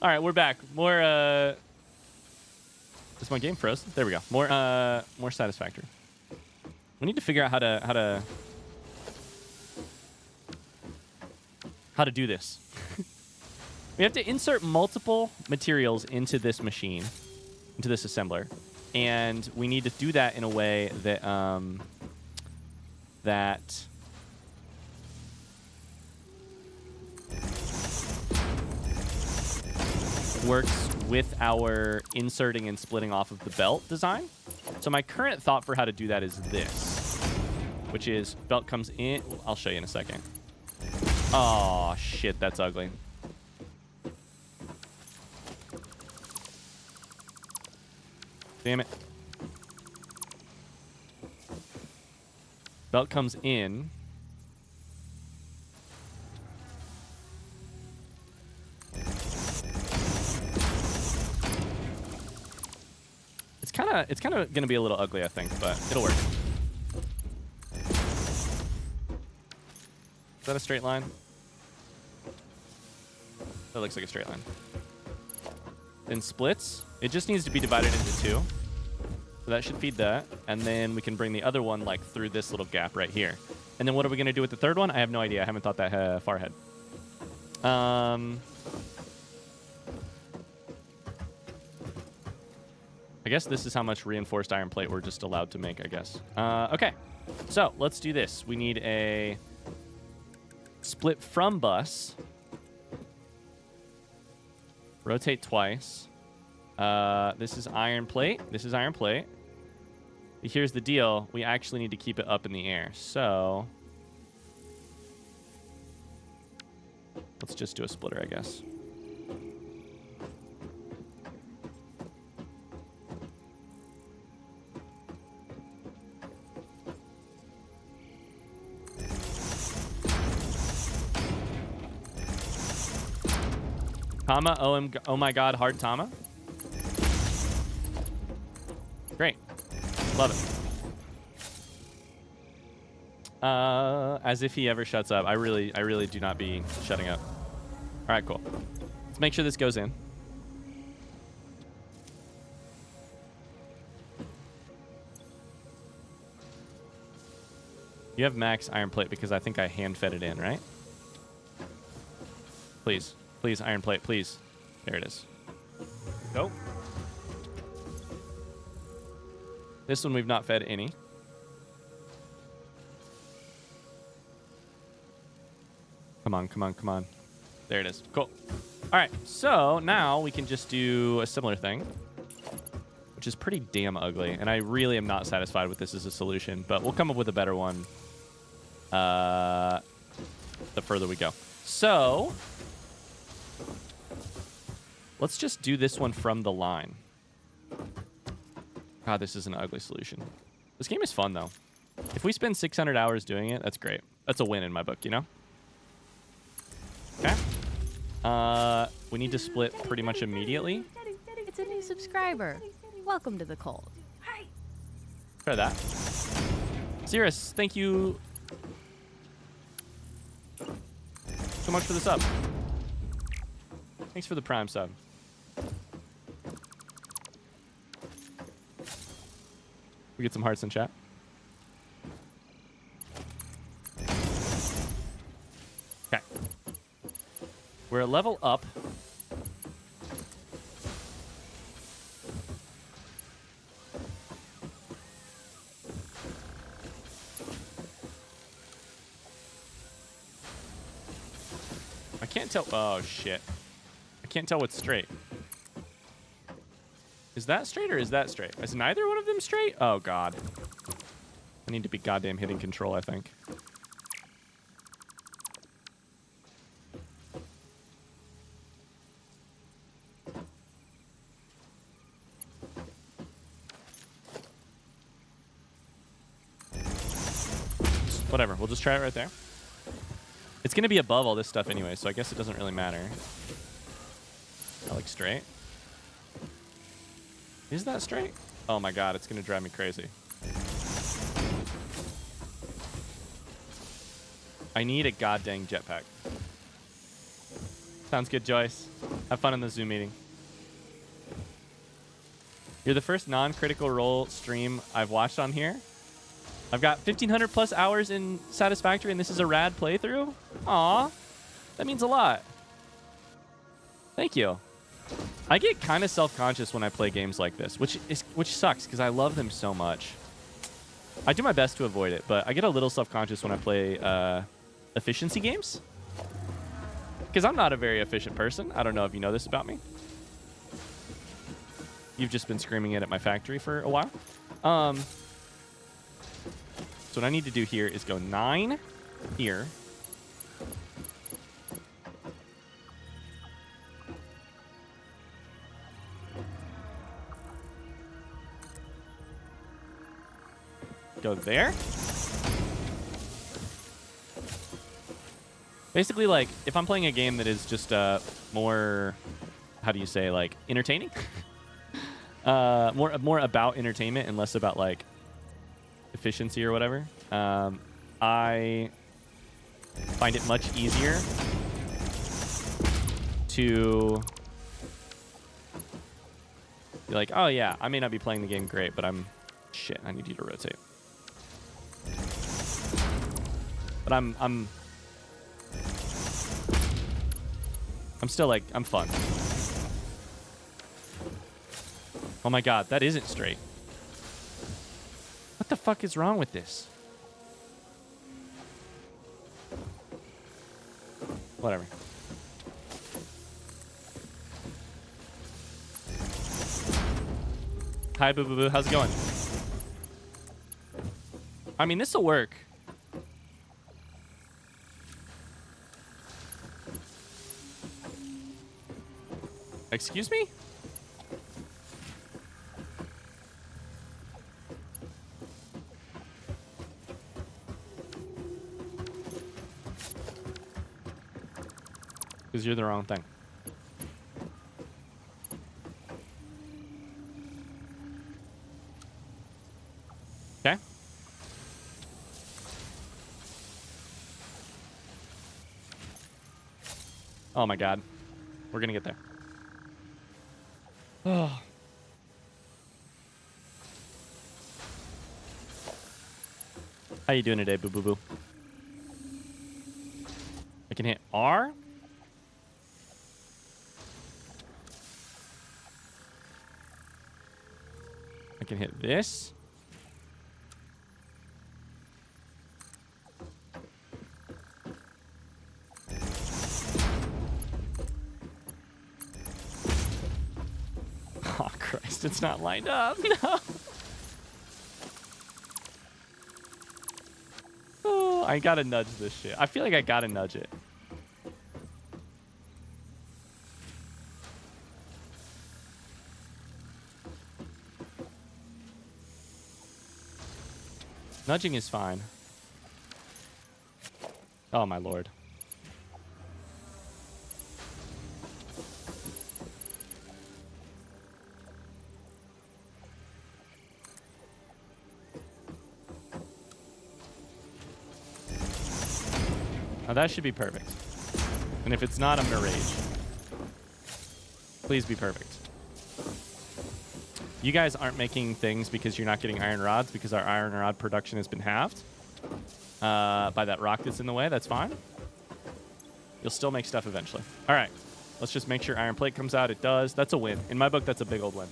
All right, we're back. More. Is my game froze? There we go. More Satisfactory. We need to figure out how to do this. We have to insert multiple materials into this machine, into this assembler, and we need to do that in a way that that works with our inserting and splitting off of the belt design. So my current thought for how to do that is this, which is belt comes in. I'll show you in a second. Oh, shit, that's ugly. Damn it. Belt comes in. It's kind of going to be a little ugly, I think, but it'll work. Is that a straight line? That looks like a straight line. Then splits. It just needs to be divided into two. So that should feed that. And then we can bring the other one like through this little gap right here. And then what are we going to do with the third one? I have no idea. I haven't thought that far ahead. I guess this is how much reinforced iron plate we're just allowed to make, I guess. Okay. So let's do this. We need a split from bus. Rotate twice. This is iron plate. This is iron plate. Here's the deal. We actually need to keep it up in the air. So let's just do a splitter, I guess. Tama, oh my god, hard Tama. Great. Love it. As if he ever shuts up. I really do not be shutting up. All right, cool. Let's make sure this goes in. You have max iron plate because I think I hand fed it in, right? Please. Please, iron plate, please. There it is. Go. This one we've not fed any. Come on, come on, come on. There it is. Cool. All right, so now we can just do a similar thing, which is pretty damn ugly, and I really am not satisfied with this as a solution, but we'll come up with a better one the further we go. So let's just do this one from the line. God, this is an ugly solution. This game is fun, though. If we spend 600 hours doing it, that's great. That's a win in my book, you know? Okay. We need to split pretty much immediately. It's a new subscriber. Welcome to the cult. Try that. Cirrus, thank you so much for the sub. Thanks for the Prime sub. We get some hearts in chat. Okay. We're a level up. I can't tell. Oh, shit. I can't tell what's straight. Is that straight or is that straight? Is neither one of them straight? Oh, God. I need to be goddamn hitting control, I think. Whatever. We'll just try it right there. It's going to be above all this stuff anyway, so I guess it doesn't really matter. That looks straight. Is that straight? Oh my god, it's going to drive me crazy. I need a goddamn jetpack. Sounds good, Joyce. Have fun in the Zoom meeting. You're the first non-critical role stream I've watched on here. I've got 1,500 plus hours in Satisfactory, and this is a rad playthrough. Aw, that means a lot. Thank you. I get kind of self-conscious when I play games like this, which sucks because I love them so much. I do my best to avoid it, but I get a little self-conscious when I play efficiency games. Because I'm not a very efficient person. I don't know if you know this about me. You've just been screaming it at my factory for a while. So what I need to do here is go 9 here. Go there. Basically, like, if I'm playing a game that is just more, how do you say, like, entertaining? More about entertainment and less about, like, efficiency or whatever. I find it much easier to be like, oh, yeah, I may not be playing the game great, but shit, I need you to rotate. But I'm still like, I'm fun. Oh my god, that isn't straight. What the fuck is wrong with this? Whatever. Hi, Boo Boo Boo. How's it going? I mean, this will work. Excuse me? Because you're the wrong thing. Okay. Oh my god. We're gonna get there. Oh. How you doing today, Boo Boo Boo? I can hit R. I can hit this. Oh, Christ, it's not lined up. No. Oh, I gotta nudge this shit. I feel like I gotta nudge it. Nudging is fine. Oh, my lord. Now that should be perfect. And if it's not, I'm gonna rage. Please be perfect. You guys aren't making things because you're not getting iron rods, because our iron rod production has been halved by that rock that's in the way. That's fine. You'll still make stuff eventually. All right. Let's just make sure iron plate comes out. It does. That's a win. In my book, that's a big old win.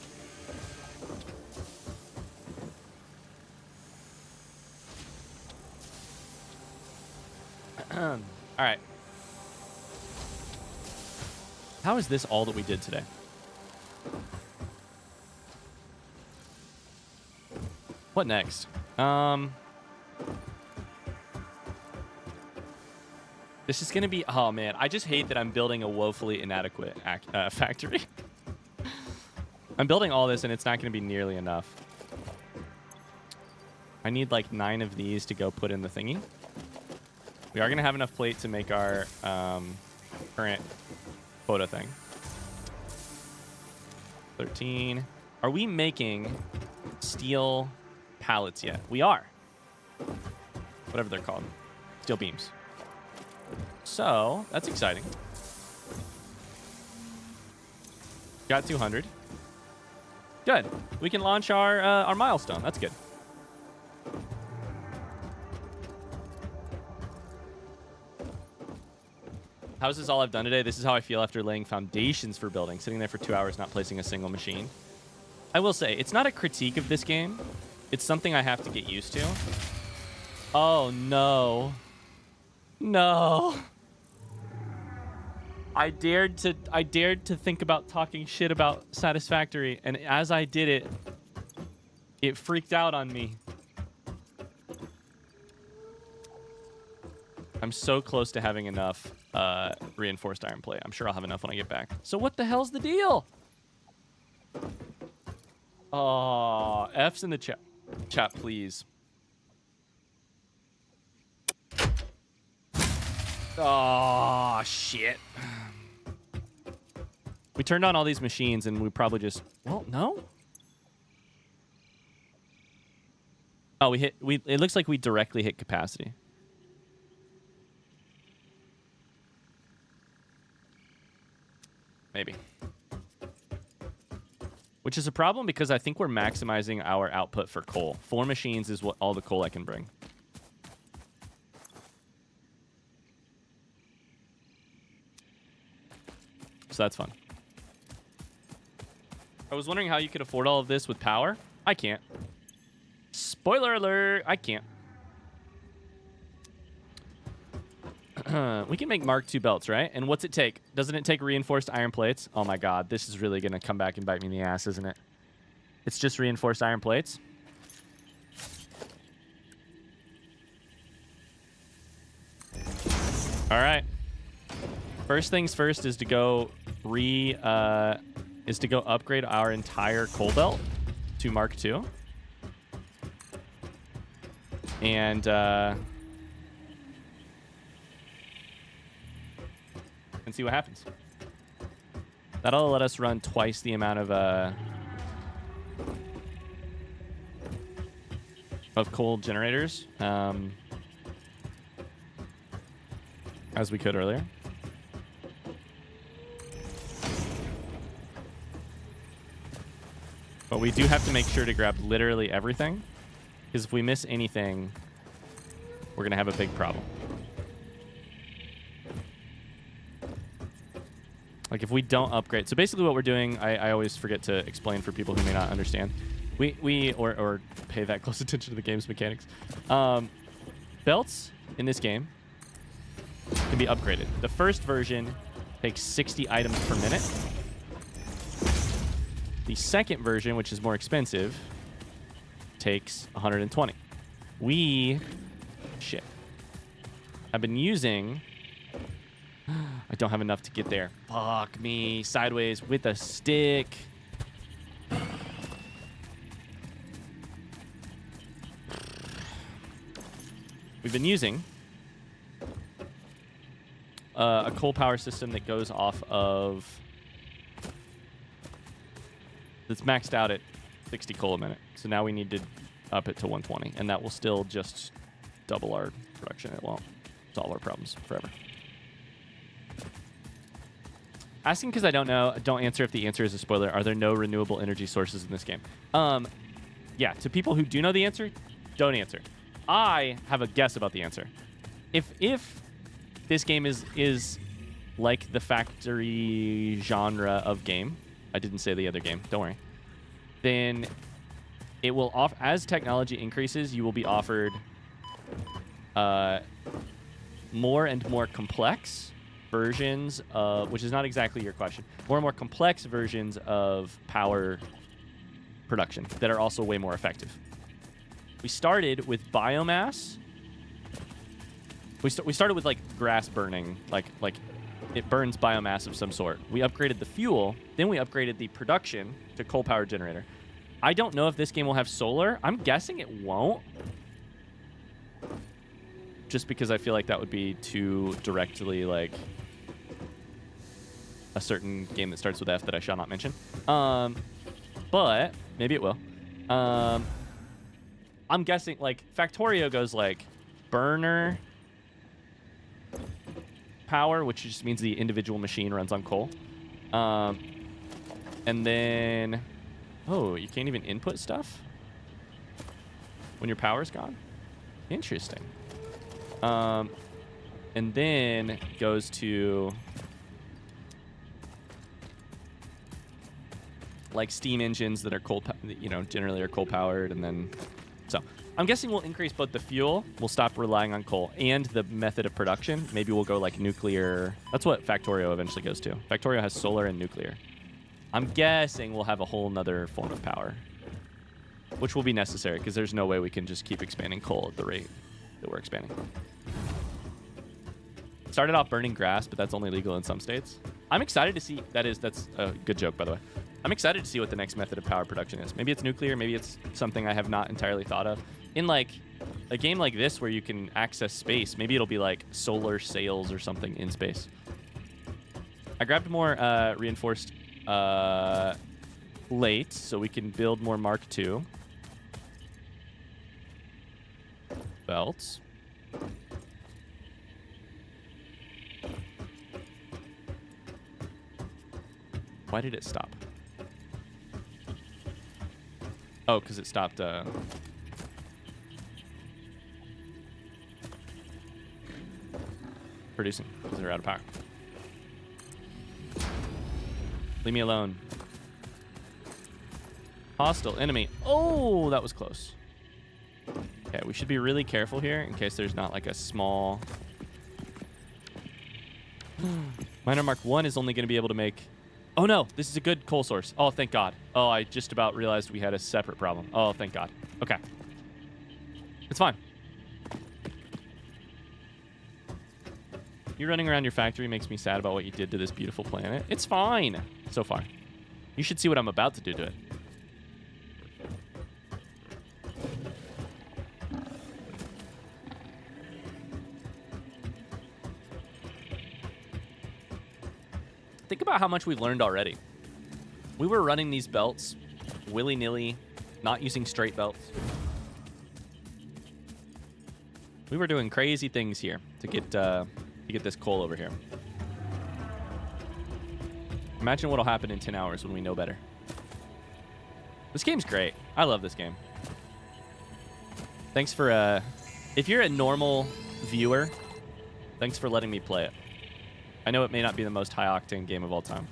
All right. How is this all that we did today? What next? This is going to be... Oh, man. I just hate that I'm building a woefully inadequate factory. I'm building all this, and it's not going to be nearly enough. I need, like, 9 of these to go put in the thingy. We are going to have enough plate to make our current photo thing. 13. Are we making steel pallets yet? We are. Whatever they're called. Steel beams. So, that's exciting. Got 200. Good. We can launch our milestone. That's good. How is this all I've done today? This is how I feel after laying foundations for building, sitting there for 2 hours not placing a single machine. I will say, it's not a critique of this game. It's something I have to get used to. Oh, no. No. I dared to think about talking shit about Satisfactory, and as I did it, it freaked out on me. I'm so close to having enough reinforced iron plate. I'm sure I'll have enough when I get back. So what the hell's the deal? Oh, F's in the chat. Chat, please. Oh, shit. We turned on all these machines and we probably just... Well, no? Oh, it looks like we directly hit capacity. Maybe. Which is a problem because I think we're maximizing our output for coal. 4 machines is what all the coal I can bring. So that's fun. I was wondering how you could afford all of this with power. I can't. Spoiler alert, I can't. We can make Mark II belts, right? And what's it take? Doesn't it take reinforced iron plates? Oh my god, this is really going to come back and bite me in the ass, isn't it? It's just reinforced iron plates. All right. First things first is to go upgrade our entire coal belt to Mark II. And see what happens. That'll let us run twice the amount of coal generators as we could earlier. But we do have to make sure to grab literally everything, because if we miss anything, we're going to have a big problem. Like if we don't upgrade. So basically what we're doing, I always forget to explain for people who may not understand. Or pay that close attention to the game's mechanics. Belts in this game can be upgraded. The first version takes 60 items per minute. The second version, which is more expensive, takes 120. I've been using... I don't have enough to get there. Fuck me. Sideways with a stick. We've been using a coal power system that goes off of... That's maxed out at 60 coal a minute. So now we need to up it to 120. And that will still just double our production. It won't solve our problems forever. Asking because I don't know. Don't answer if the answer is a spoiler. Are there no renewable energy sources in this game? Yeah, to people who do know the answer, don't answer. I have a guess about the answer. If this game is like the factory genre of game, I didn't say the other game, don't worry, then it will as technology increases, you will be offered more and more complex versions of, which is not exactly your question, more and more complex versions of power production that are also way more effective. We started with biomass. We started with like grass burning, like it burns biomass of some sort. We upgraded the fuel, then we upgraded the production to coal power generator. I don't know if this game will have solar. I'm guessing it won't. Just because I feel like that would be too directly like a certain game that starts with F that I shall not mention. But maybe it will. I'm guessing like Factorio goes like burner power, which just means the individual machine runs on coal. And then, oh, you can't even input stuff when your power's gone? Interesting. And then goes to like steam engines that are generally are coal powered. And then, so I'm guessing we'll increase both the fuel, we'll stop relying on coal, and the method of production. Maybe we'll go like nuclear. That's what Factorio eventually goes to. Factorio has solar and nuclear. I'm guessing we'll have a whole nother form of power, which will be necessary because there's no way we can just keep expanding coal at the rate that we're expanding. Started off burning grass, but that's only legal in some states. I'm excited to see, that's a good joke, by the way. I'm excited to see what the next method of power production is. Maybe it's nuclear, maybe it's something I have not entirely thought of. In like a game like this where you can access space, maybe it'll be like solar sails or something in space. I grabbed more reinforced plate so we can build more Mark II belts. Why did it stop? Oh, because it stopped producing because they're out of power. Leave me alone. Hostile enemy. Oh, that was close. Okay, we should be really careful here in case there's not like a small... Miner Mark 1 is only going to be able to make... Oh no, this is a good coal source. Oh, thank God. Oh, I just about realized we had a separate problem. Oh, thank God. Okay. It's fine. You running around your factory makes me sad about what you did to this beautiful planet. It's fine so far. You should see what I'm about to do to it. Think about how much we've learned already. We were running these belts willy-nilly, not using straight belts. We were doing crazy things here to get this coal over here. Imagine what'll happen in 10 hours when we know better. This game's great. I love this game. Thanks for, if you're a normal viewer, thanks for letting me play it. I know it may not be the most high-octane game of all time.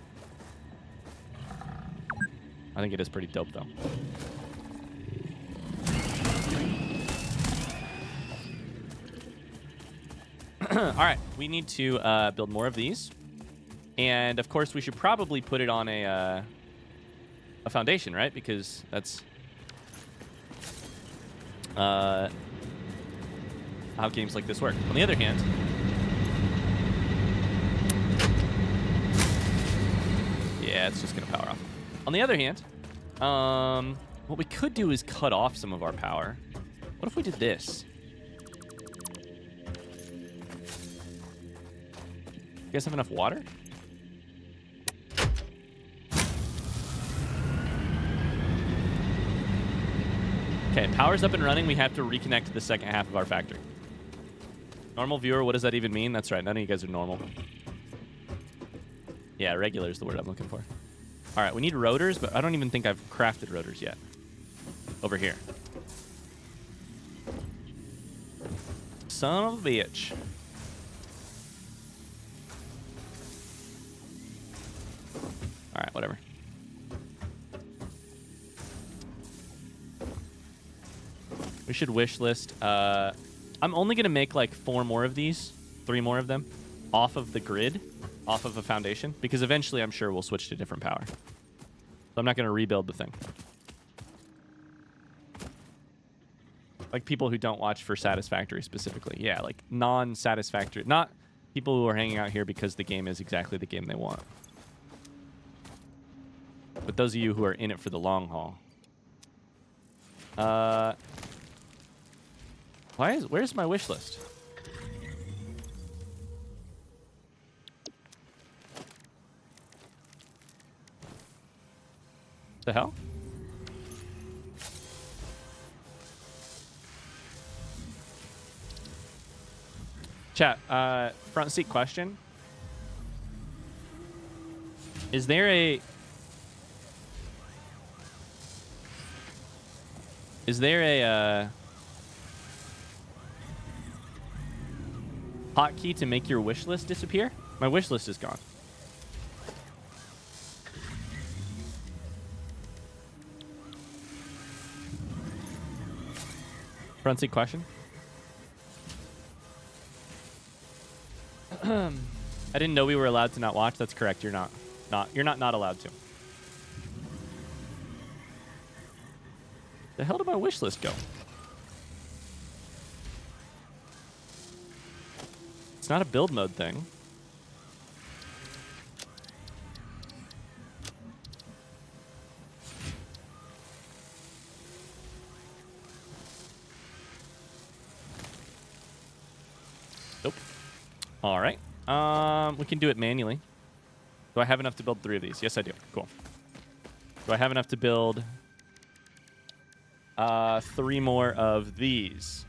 I think it is pretty dope, though. All right, we need to build more of these. And, of course, we should probably put it on a foundation, right? Because that's how games like this work. On the other hand... Yeah, it's just going to power off. On the other hand, what we could do is cut off some of our power. What if we did this? You guys have enough water? Okay, power's up and running. We have to reconnect to the second half of our factory. Normal viewer, what does that even mean? That's right, none of you guys are normal. Yeah, regular is the word I'm looking for. All right, we need rotors, but I don't even think I've crafted rotors yet. Over here. Son of a bitch. All right, whatever. We should wish list. I'm only going to make like 4 more of these, 3 more of them, off of the grid. Off of a foundation, because eventually I'm sure we'll switch to different power. So I'm not going to rebuild the thing. Like people who don't watch for Satisfactory specifically. Yeah, like non-Satisfactory. Not people who are hanging out here because the game is exactly the game they want. But those of you who are in it for the long haul. Where's my wish list? The hell? Chat, front seat question. Is there a Is there a hotkey to make your wish list disappear? My wish list is gone. Front seat question. I didn't know we were allowed to not watch. That's correct. You're not. You're not allowed to. The hell did my wish list go? It's not a build mode thing. Nope. All right. We can do it manually. Do I have enough to build 3 of these? Yes, I do. Cool. Do I have enough to build 3 more of these?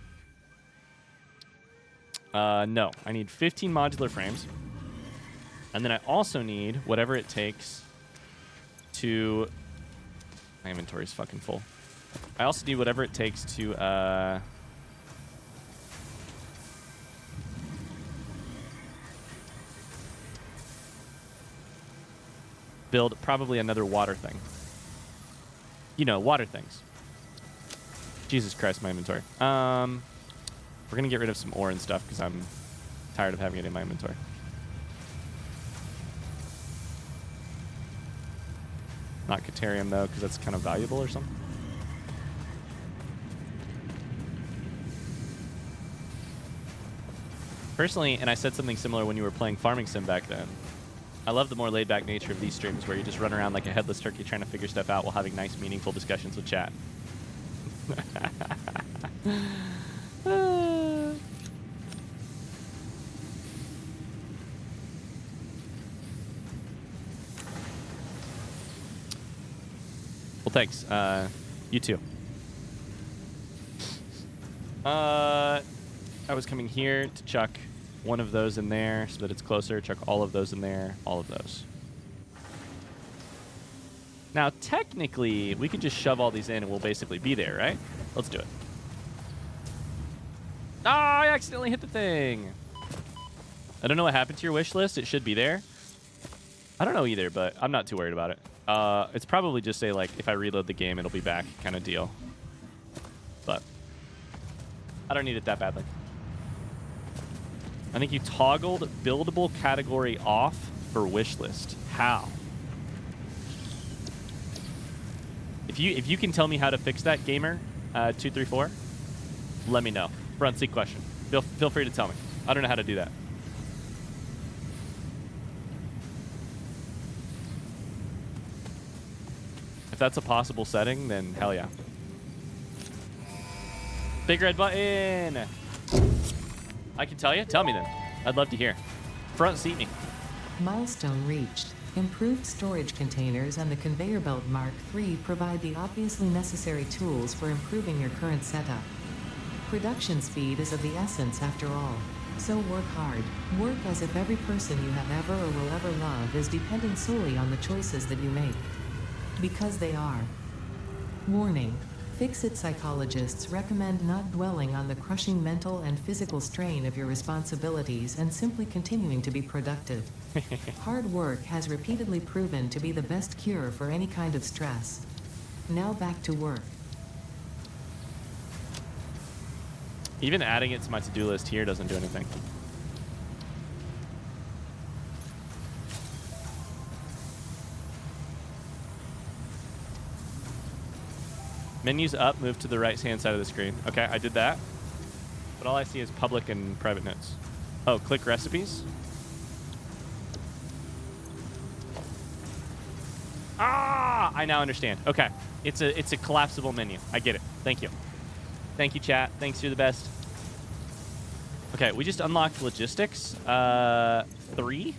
No. I need 15 modular frames. And then I also need whatever it takes to... My inventory is fucking full. I also need whatever it takes to... build probably another water thing. You know, water things. Jesus Christ, my inventory. We're going to get rid of some ore and stuff because I'm tired of having it in my inventory. Not Caterium, though, because that's kind of valuable or something. Personally, and I said something similar when you were playing Farming Sim back then, I love the more laid-back nature of these streams where you just run around like a headless turkey trying to figure stuff out while having nice, meaningful discussions with chat. Well, thanks. You too. I was coming here to chuck one of those in there so that it's closer. Chuck all of those in there. All of those. Now, technically, we could just shove all these in and we'll basically be there, right? Let's do it. Oh, I accidentally hit the thing. I don't know what happened to your wish list. It should be there. I don't know either, but I'm not too worried about it. It's probably just say, like, if I reload the game, it'll be back kind of deal. But I don't need it that badly. I think you toggled buildable category off for wish list. How? If you can tell me how to fix that, gamer 234, let me know. Front seat question. Feel free to tell me. I don't know how to do that. If that's a possible setting, then hell yeah. Big red button. I can tell you? Tell me then. I'd love to hear. Front seat me. Milestone reached. Improved storage containers and the conveyor belt Mark III provide the obviously necessary tools for improving your current setup. Production speed is of the essence after all. So work hard. Work as if every person you have ever or will ever love is depending solely on the choices that you make. Because they are. Warning. FICSIT psychologists recommend not dwelling on the crushing mental and physical strain of your responsibilities and simply continuing to be productive. Hard work has repeatedly proven to be the best cure for any kind of stress. Now back to work. Even adding it to my to-do list here doesn't do anything. Menus up, move to the right-hand side of the screen. Okay, I did that. But all I see is public and private notes. Oh, click recipes. Ah, I now understand. Okay, it's a collapsible menu. I get it. Thank you. Thank you, chat. Thanks, you're the best. Okay, we just unlocked logistics 3,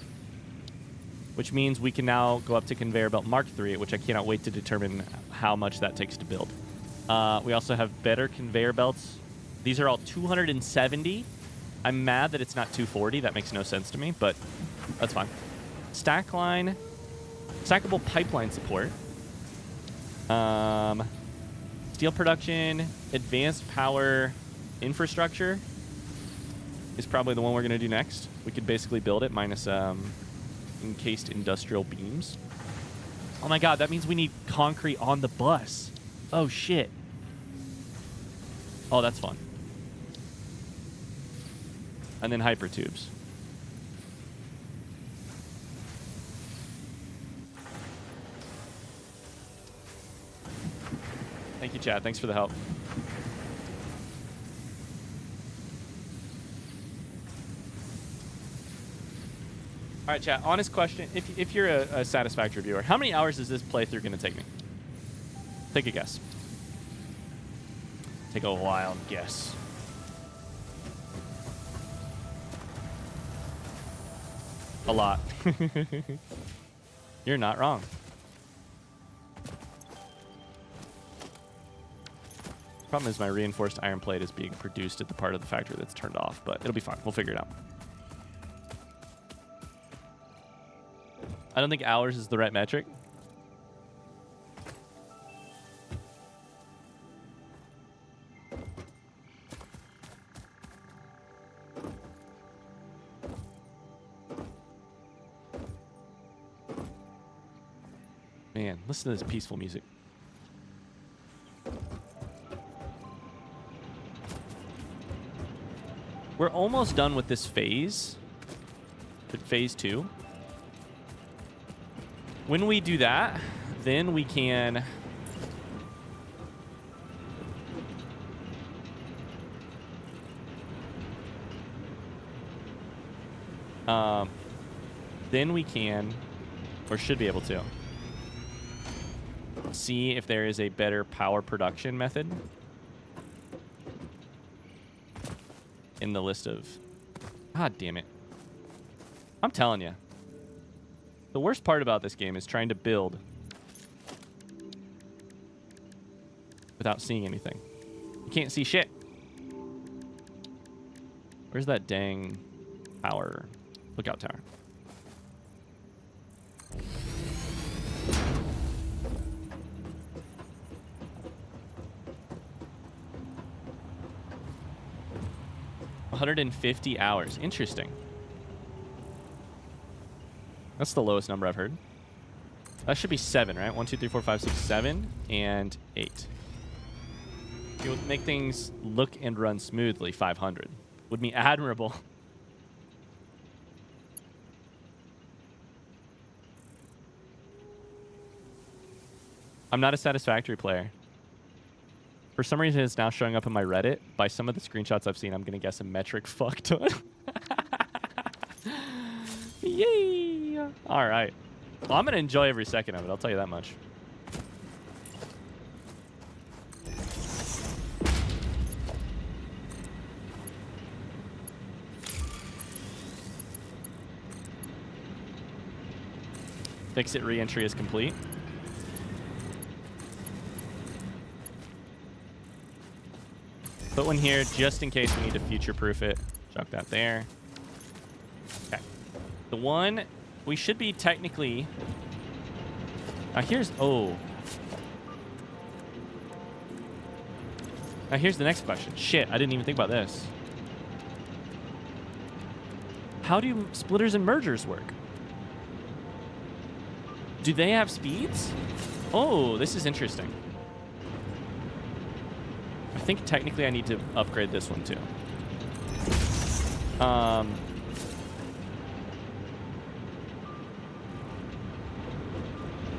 which means we can now go up to conveyor belt Mark III, which I cannot wait to determine how much that takes to build. We also have better conveyor belts. These are all 270. I'm mad that it's not 240. That makes no sense to me, but that's fine. Stackable pipeline support. Steel production, advanced power infrastructure is probably the one we're going to do next. We could basically build it minus encased industrial beams. Oh my god, that means we need concrete on the bus. Oh shit. Oh, that's fun. And then hypertubes. Thank you, Chad. Thanks for the help. All right, chat. Honest question. If you're a Satisfactory viewer, how many hours is this playthrough going to take me? Take a guess. Take a wild guess. A lot. You're not wrong. Problem is my reinforced iron plate is being produced at the part of the factory that's turned off, but it'll be fine. We'll figure it out. I don't think hours is the right metric. Man, listen to this peaceful music. We're almost done with this phase. Phase 2. When we do that, then we can or should be able to see if there is a better power production method in the list of... God damn it. I'm telling you. The worst part about this game is trying to build without seeing anything. You can't see shit. Where's that dang power lookout tower? $150 hours. Interesting. That's the lowest number I've heard. That should be 7, right? 1, 2, 3, 4, 5, 6, 7, and 8. It would make things look and run smoothly. 500 would be admirable. I'm not a Satisfactory player. For some reason, it's now showing up in my Reddit. By some of the screenshots I've seen, I'm going to guess a metric fuck ton. Yay! All right. Well, I'm going to enjoy every second of it. I'll tell you that much. FICSIT re-entry is complete. Put one here just in case we need to future-proof it. Chuck that there. Okay. The one we should be technically... Now here's... Oh. Now here's the next question. Shit, I didn't even think about this. How do splitters and mergers work? Do they have speeds? Oh, this is interesting. I think technically I need to upgrade this one too.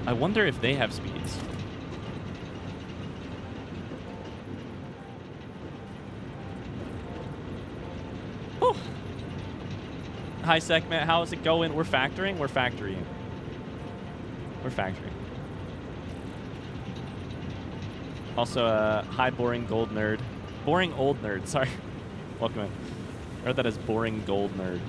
I wonder if they have speeds. Oh. Hi, Segment. How's it going? We're factoring? We're factoring. We're factoring. Also, hi, boring gold nerd. Boring old nerd, sorry. Welcome in. I heard that as boring gold nerd.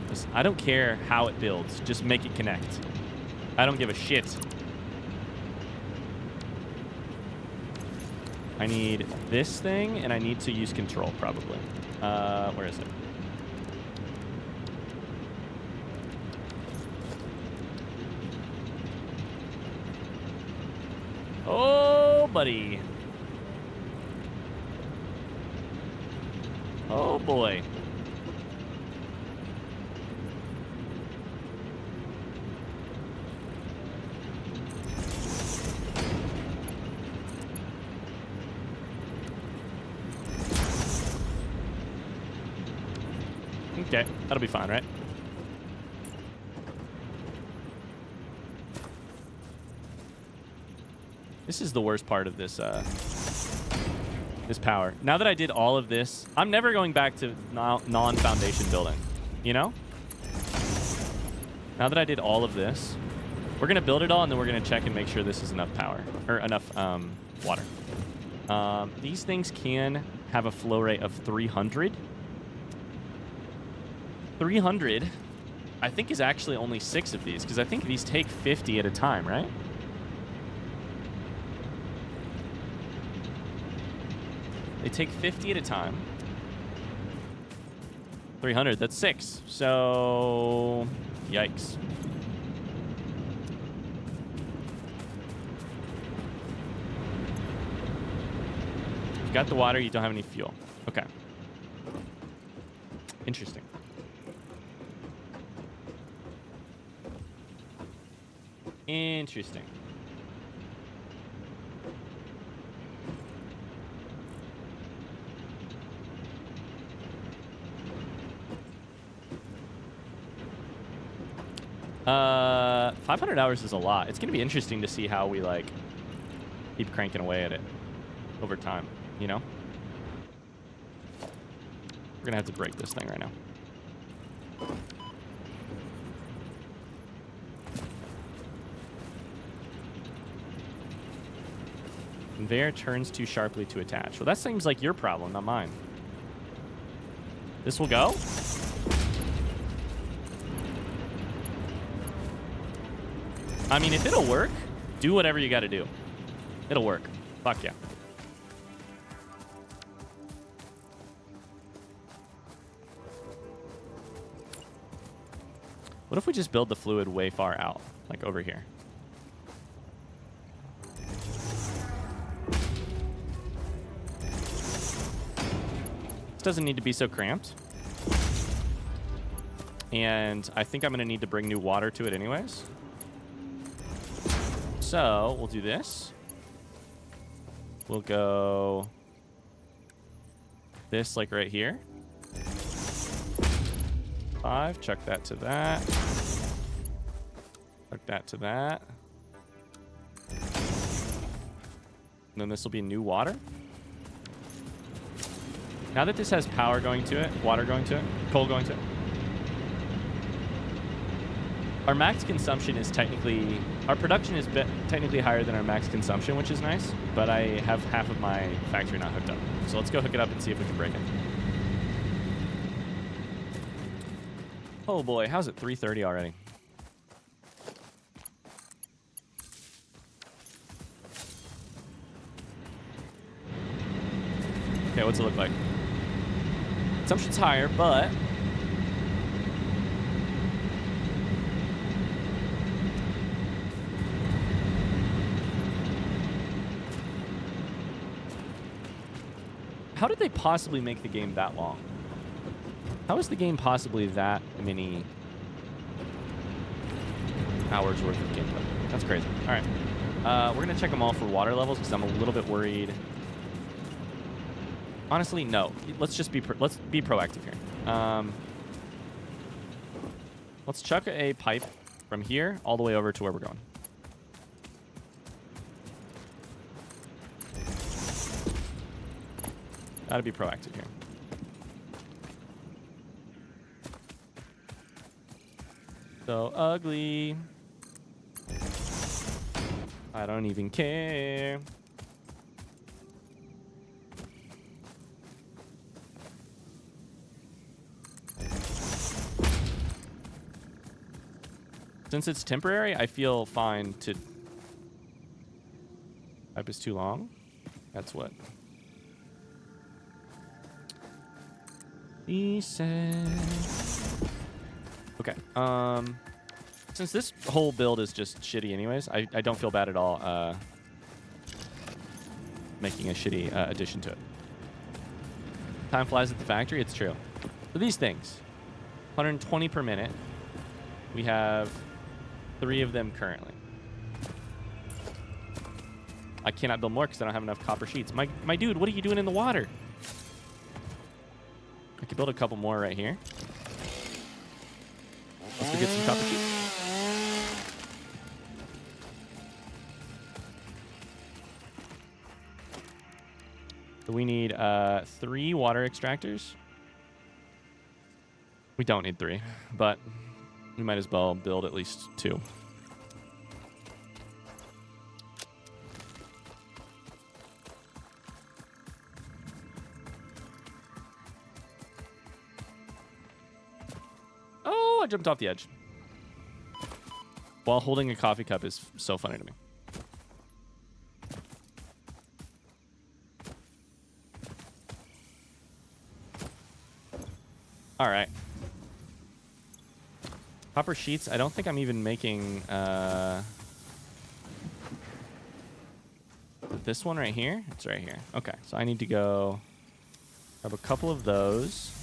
Listen, I don't care how it builds. Just make it connect. I don't give a shit. I need this thing, and I need to use control, probably. Where is it? buddy. Oh, boy. Okay, that'll be fine, right? This is the worst part of this this power. Now that I did all of this, I'm never going back to non-foundation building, you know? Now that I did all of this, we're going to build it all, and then we're going to check and make sure this is enough power, or enough water. These things can have a flow rate of 300. 300, I think, is actually only 6 of these, because I think these take 50 at a time, right? They take 50 at a time. 300, that's 6. So, yikes. You've got the water, you don't have any fuel. Okay. Interesting. Interesting. Uh, 500 hours is a lot. It's gonna be interesting to see how we like keep cranking away at it over time, you know? We're gonna have to break this thing right now. Conveyor turns too sharply to attach. Well, that seems like your problem, not mine. This will go? I mean, if it'll work, do whatever you gotta do. It'll work. Fuck yeah. What if we just build the fluid way far out, like over here? This doesn't need to be so cramped. And I think I'm going to need to bring new water to it anyways. So we'll do this. We'll go this like right here. 5, chuck that to that. Chuck that to that. And then this will be new water. Now that this has power going to it, water going to it, coal going to it, our max consumption is technically, our production is technically higher than our max consumption, which is nice, but I have half of my factory not hooked up. So let's go hook it up and see if we can break it. Oh boy, how's it 3:30 already? Okay, what's it look like? Consumption's higher, but how did they possibly make the game that long? How is the game possibly that many hours worth of gameplay? That's crazy. All right. We're going to check them all for water levels because I'm a little bit worried. Honestly, no. Let's just be let's be proactive here. Let's chuck a pipe from here all the way over to where we're going. Gotta be proactive here. So ugly. I don't even care. Since it's temporary, I feel fine to... Pipe is too long. That's what he said. Okay. Since this whole build is just shitty anyways, I don't feel bad at all making a shitty addition to it. Time flies at the factory. It's true. So these things, 120 per minute. We have 3 of them currently. I cannot build more because I don't have enough copper sheets. My dude, what are you doing in the water? I could build a couple more right here. Let's go get some copper sheets. So we need 3 water extractors. We don't need 3, but we might as well build at least 2. Oh, I jumped off the edge. While holding a coffee cup is so funny to me. All right. Copper sheets. I don't think I'm even making this one right here. It's right here. Okay, so I need to go grab a couple of those.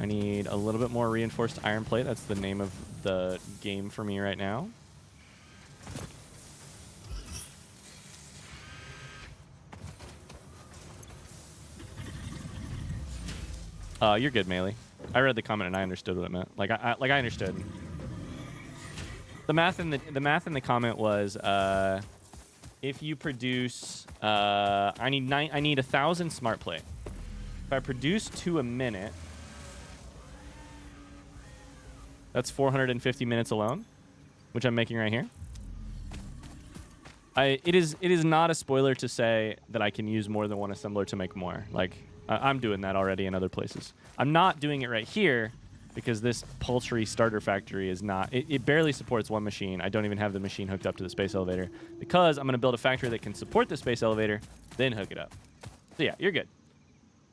I need a little bit more reinforced iron plate. That's the name of the game for me right now. You're good, Melee. I read the comment and I understood what it meant. Like I understood. The math in the comment was if you produce I need 1,000 smart plate. If I produce 2 a minute, that's 450 minutes alone, which I'm making right here. It is not a spoiler to say that I can use more than one assembler to make more. Like I'm doing that already in other places. I'm not doing it right here because this paltry starter factory is not. It barely supports 1 machine. I don't even have the machine hooked up to the space elevator because I'm going to build a factory that can support the space elevator, then hook it up. So yeah, you're good.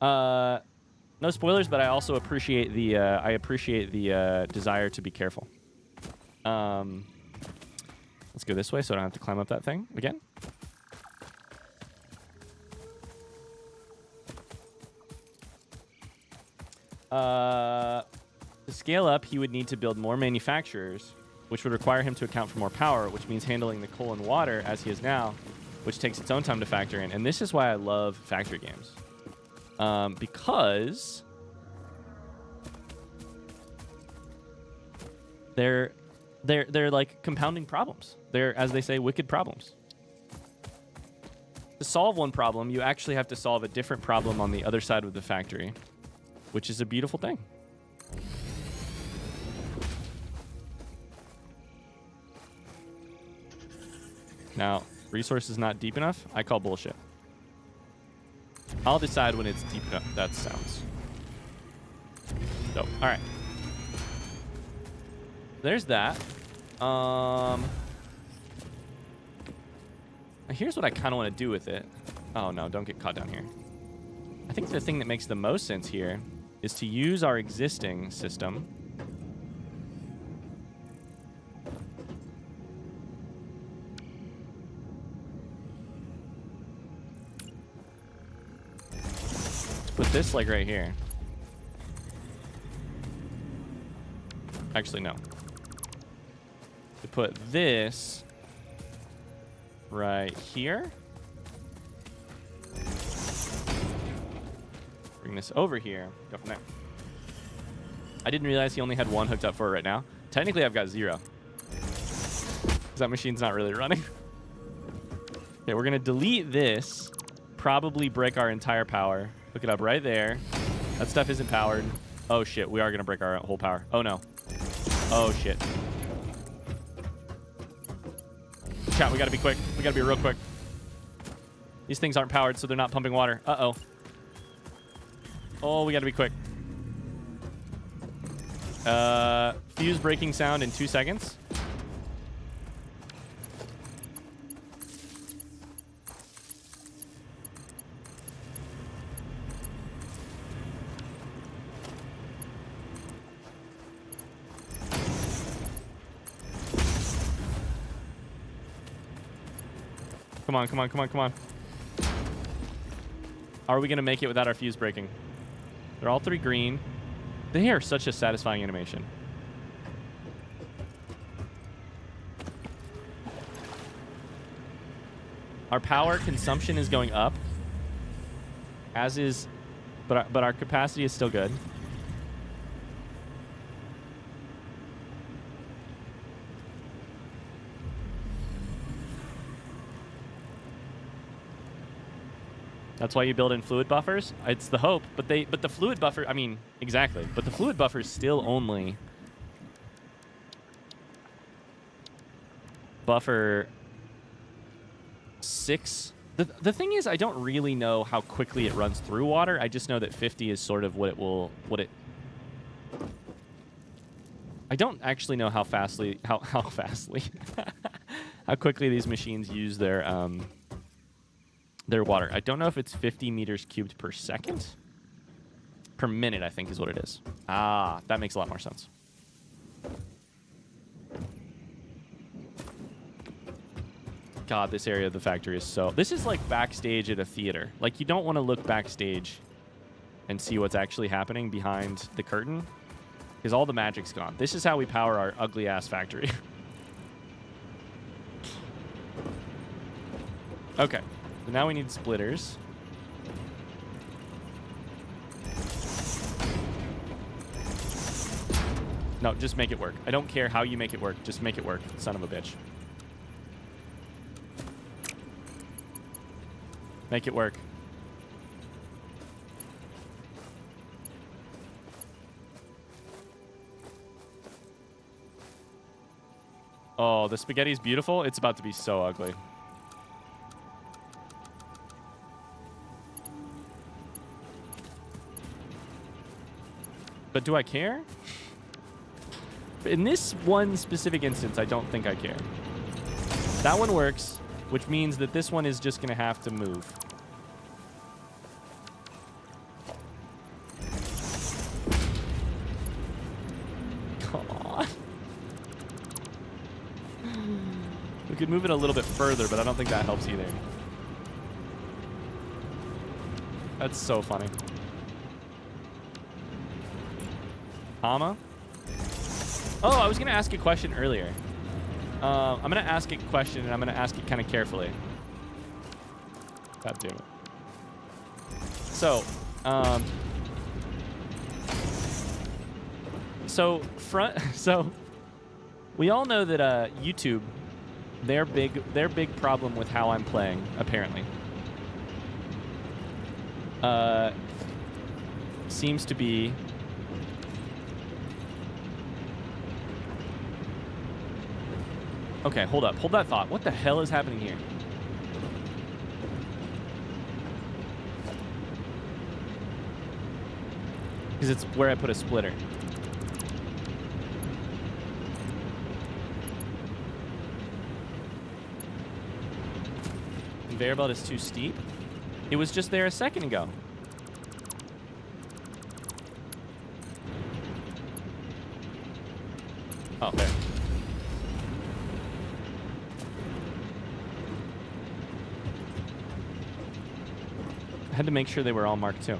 No spoilers, but I also appreciate the desire to be careful. Let's go this way so I don't have to climb up that thing again. To scale up, he would need to build more manufacturers, which would require him to account for more power, which means handling the coal and water as he is now, which takes its own time to factor in. And this is why I love factory games. Because they're like compounding problems. They're, as they say, wicked problems. To solve one problem, you actually have to solve a different problem on the other side of the factory, which is a beautiful thing. Now, resources not deep enough, I call bullshit. I'll decide when it's deep enough. That sounds dope. All right. There's that. Here's what I kind of want to do with it. Oh, no, don't get caught down here. I think the thing that makes the most sense here is to use our existing system. To put this like right here. Actually, no. To put this right here. Bring this over here. Go from there. I didn't realize he only had 1 hooked up for it right now. Technically, I've got 0. Because that machine's not really running. Okay, we're going to delete this. Probably break our entire power. Hook it up right there. That stuff isn't powered. Oh, shit. We are going to break our whole power. Oh, no. Oh, shit. Chat, we got to be quick. We got to be real quick. These things aren't powered, so they're not pumping water. Uh-oh. Oh, we got to be quick. Fuse breaking sound in 2 seconds. Come on, come on, come on, come on. Are we going to make it without our fuse breaking? They're all 3 green. They are such a satisfying animation. Our power consumption is going up, as is, but our capacity is still good. That's why you build in fluid buffers. It's the hope, but the fluid buffer. I mean, exactly. But the fluid buffers still only buffer 6. The thing is, I don't really know how quickly it runs through water. I just know that 50 is sort of I don't actually know how fastly how quickly these machines use their water. I don't know if it's 50 meters cubed per second. Per minute, I think is what it is. Ah, that makes a lot more sense. God, this area of the factory is so... This is like backstage at a theater. Like, you don't want to look backstage and see what's actually happening behind the curtain, because all the magic's gone. This is how we power our ugly-ass factory. Okay. So now we need splitters. No, just make it work. I don't care how you make it work. Just make it work, son of a bitch. Make it work. Oh, the spaghetti's beautiful. It's about to be so ugly. But do I care? In this one specific instance, I don't think I care. That one works, which means that this one is just going to have to move. Come on. We could move it a little bit further, but I don't think that helps either. That's so funny. Comma? Oh, I was going to ask a question earlier. I'm going to ask a question, and I'm going to ask it kind of carefully. God damn it. So, so we all know that YouTube, their big problem with how I'm playing, apparently, seems to be okay, hold up. Hold that thought. What the hell is happening here? Because it's where I put a splitter. Conveyor belt is too steep. It was just there a second ago. Oh, there. I had to make sure they were all marked too.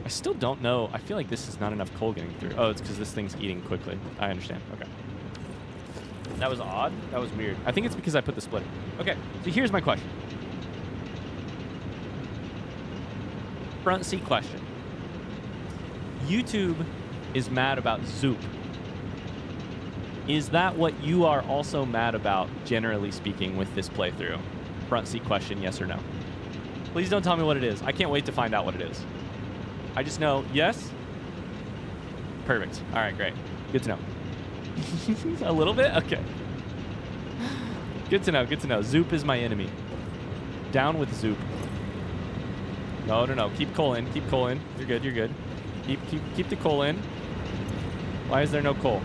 I still don't know. I feel like this is not enough coal getting through. Oh, it's because this thing's eating quickly. I understand. Okay. That was odd. That was weird. I think it's because I put the splitter. Okay, so here's my question. Front seat question. YouTube is mad about Zoop. Is that what you are also mad about, generally speaking, with this playthrough? Front seat question, yes or no? Please don't tell me what it is. I can't wait to find out what it is. I just know, yes? Perfect. All right, great. Good to know. A little bit? Okay. Good to know, good to know. Zoop is my enemy. Down with Zoop. No, no, no. Keep coal in. Keep coal in. You're good, you're good. Keep the coal in. Why is there no coal?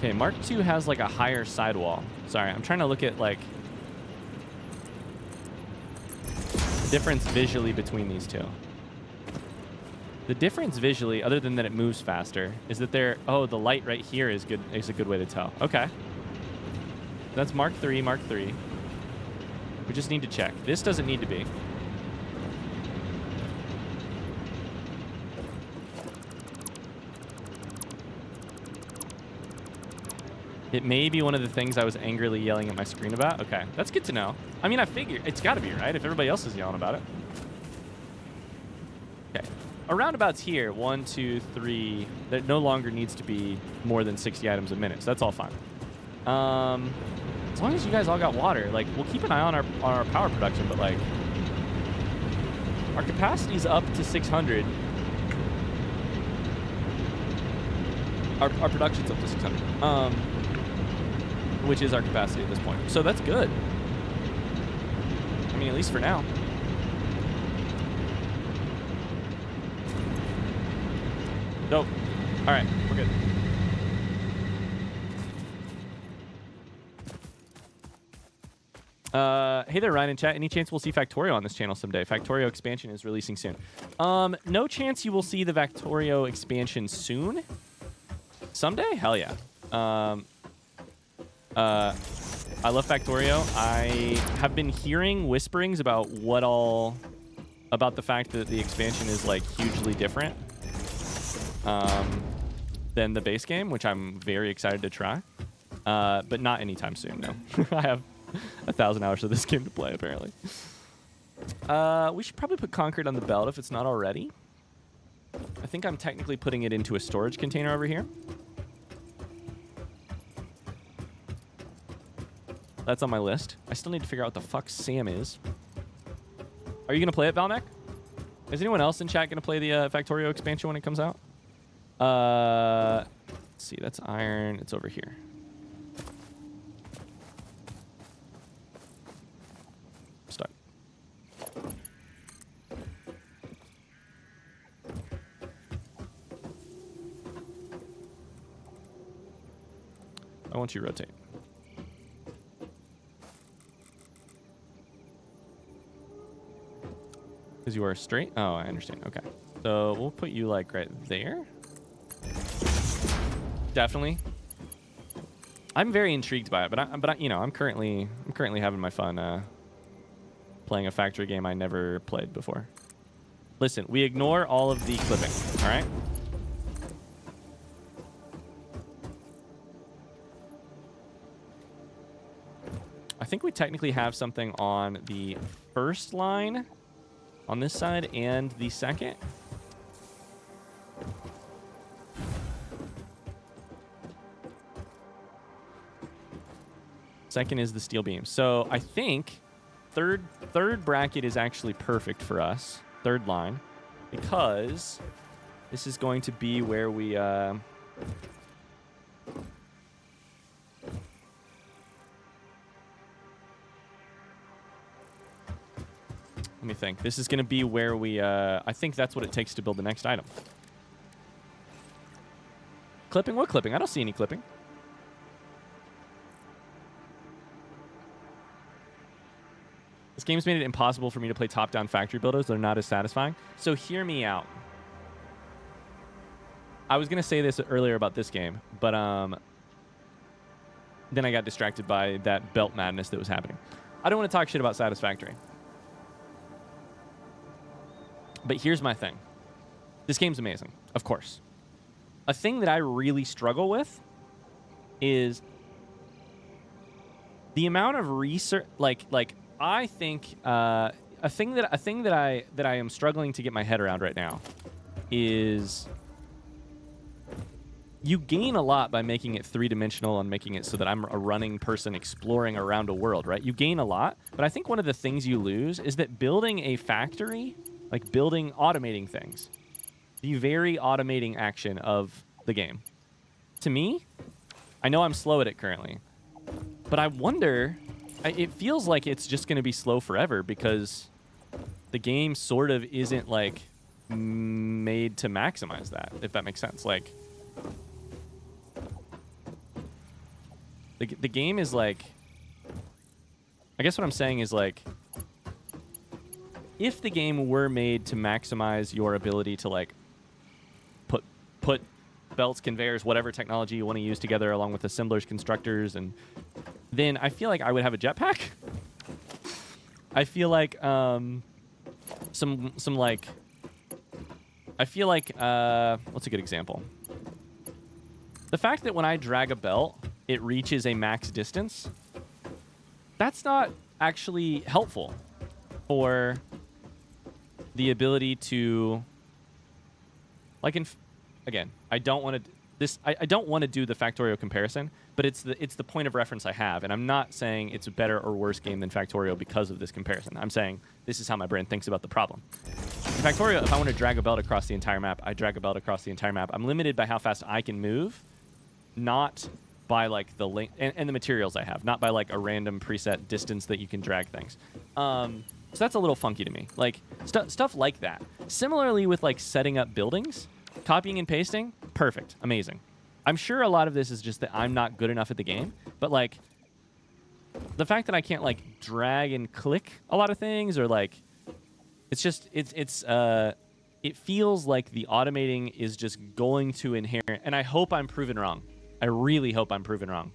Okay, Mark II has like a higher sidewall. Sorry, I'm trying to look at like the difference visually between these two. The difference visually, other than that it moves faster, is that the light right here is good. Is a good way to tell. Okay, that's Mark III. Mark III. We just need to check. This doesn't need to be. It may be one of the things I was angrily yelling at my screen about. Okay, that's good to know. I mean, I figure it's got to be, right? If everybody else is yelling about it. Okay. A roundabout's here. 1, 2, 3. There no longer needs to be more than 60 items a minute, so that's all fine. As long as you guys all got water, like, we'll keep an eye on our power production, but, like, our capacity's up to 600. Our production's up to 600. Which is our capacity at this point. So that's good. I mean, at least for now. Dope. All right, we're good. Hey there, Ryan in chat. Any chance we'll see Factorio on this channel someday? Factorio expansion is releasing soon. No chance you will see the Factorio expansion soon. Someday? Hell yeah. I love Factorio. I have been hearing whisperings about about the fact that the expansion is like hugely different than the base game, which I'm very excited to try. But not anytime soon, no. I have 1,000 hours of this game to play, apparently. We should probably put concrete on the belt if it's not already. I think I'm technically putting it into a storage container over here. That's on my list. I still need to figure out what the fuck Sam is. Are you going to play it, Valnek? Is anyone else in chat going to play the Factorio expansion when it comes out? Let's see. That's iron. It's over here. Start. I want you to rotate. Because you are straight? Oh, I understand. Okay. So we'll put you like right there. Definitely. I'm very intrigued by it, but you know, I'm currently having my fun playing a factory game I never played before. Listen, we ignore all of the clipping, all right? I think we technically have something on the first line on this side and the second. Second is the steel beam. So I think third bracket is actually perfect for us. Third line, because this is going to be where we let me think. This is going to be where we I think that's what it takes to build the next item. Clipping? What clipping? I don't see any clipping. This game's made it impossible for me to play top-down factory builders. They're not as satisfying. So hear me out. I was going to say this earlier about this game, but then I got distracted by that belt madness that was happening. I don't want to talk shit about Satisfactory. But here's my thing. This game's amazing, of course. A thing that I really struggle with is the amount of research, like I think a thing that I am struggling to get my head around right now is you gain a lot by making it three-dimensional and making it so that I'm a running person exploring around a world, right? You gain a lot, but I think one of the things you lose is that building a factory, like automating things, the very automating action of the game. To me, I know I'm slow at it currently, but I wonder... it feels like it's just going to be slow forever because the game sort of isn't like made to maximize that, if that makes sense. Like, The game is like, I guess what I'm saying is like, if the game were made to maximize your ability to like put belts, conveyors, whatever technology you want to use together along with assemblers, constructors, and then I feel like I would have a jetpack. I feel like some like I feel like what's a good example? The fact that when I drag a belt, it reaches a max distance, that's not actually helpful for the ability to, like, again, I don't want to I don't want to do the Factorio comparison, but it's the point of reference I have, and I'm not saying it's a better or worse game than Factorio because of this comparison. I'm saying this is how my brain thinks about the problem. In Factorio, if I want to drag a belt across the entire map, I drag a belt across the entire map. I'm limited by how fast I can move, not by like the length and the materials I have, not by like a random preset distance that you can drag things. So that's a little funky to me. Like stuff like that. Similarly with like setting up buildings, copying and pasting, perfect, amazing. I'm sure a lot of this is just that I'm not good enough at the game, but like the fact that I can't like drag and click a lot of things, or like it's just it feels like the automating is just going to inherent, and I hope I'm proven wrong. I really hope I'm proven wrong.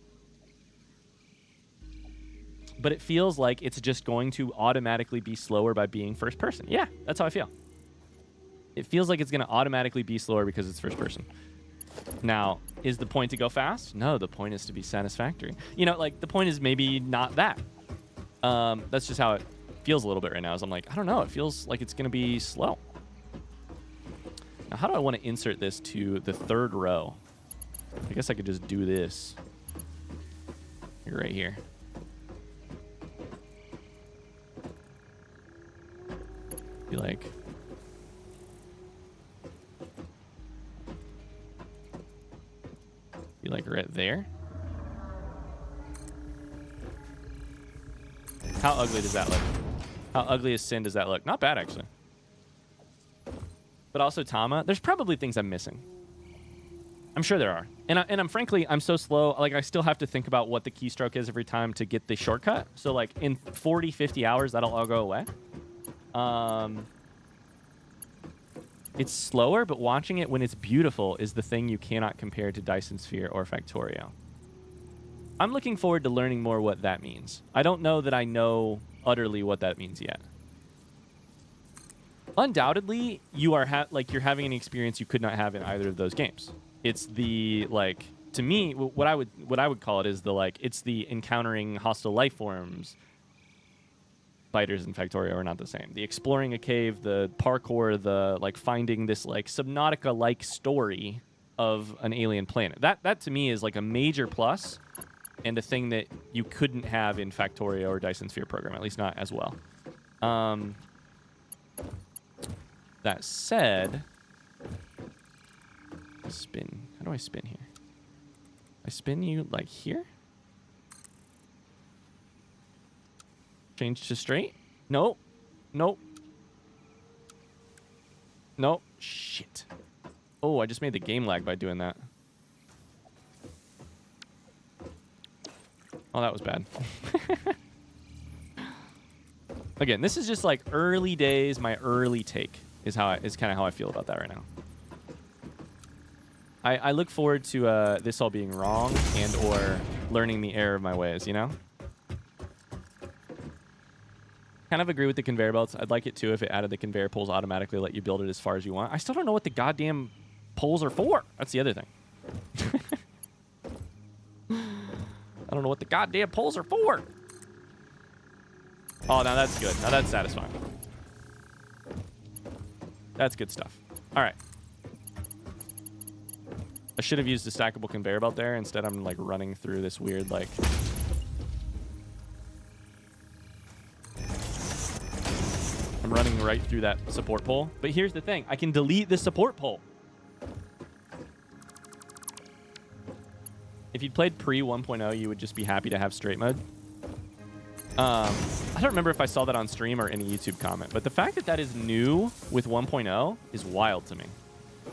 But it feels like it's just going to automatically be slower by being first person. Yeah, that's how I feel. It feels like it's going to automatically be slower because it's first person. Now, is the point to go fast? No, the point is to be satisfactory. You know, like the point is maybe not that. That's just how it feels a little bit right now. Is I'm like, I don't know. It feels like it's going to be slow. Now, how do I want to insert this to the third row? I guess I could just do this. Right here. Be like... Be like right there. How ugly does that look? How ugly as sin does that look? Not bad, actually. But also Tama. There's probably things I'm missing. I'm sure there are. And I'm frankly, I'm so slow. Like, I still have to think about what the keystroke is every time to get the shortcut. So, like, in 40, 50 hours, that'll all go away. It's slower, but watching it when it's beautiful is the thing you cannot compare to Dyson Sphere or Factorio. I'm looking forward to learning more what that means. I don't know that I know utterly what that means yet. Undoubtedly, you are you're having an experience you could not have in either of those games. It's the, like, to me, what I would call it is the, like, it's the encountering hostile life forms. Spiders and Factorio are not the same. The exploring a cave, the parkour, the, like, finding this, like, Subnautica-like story of an alien planet. That to me is, like, a major plus and a thing that you couldn't have in Factorio or Dyson Sphere program, at least not as well. That said... Spin. How do I spin here? I spin you like here? Change to straight? Nope. Nope. Nope. Shit. Oh, I just made the game lag by doing that. Oh, that was bad. Again, this is just like early days, my early take is kind of how I feel about that right now. I look forward to this all being wrong and or learning the error of my ways, you know? Kind of agree with the conveyor belts. I'd like it too if it added the conveyor poles automatically, let you build it as far as you want. I still don't know what the goddamn poles are for. That's the other thing. I don't know what the goddamn poles are for. Oh, now that's good. Now that's satisfying. That's good stuff. All right. I should have used a stackable conveyor belt there. Instead, I'm like running through this weird like... I'm running right through that support pole. But here's the thing. I can delete the support pole. If you'd played pre 1.0, you would just be happy to have straight mode. I don't remember if I saw that on stream or in a YouTube comment. But the fact that that is new with 1.0 is wild to me.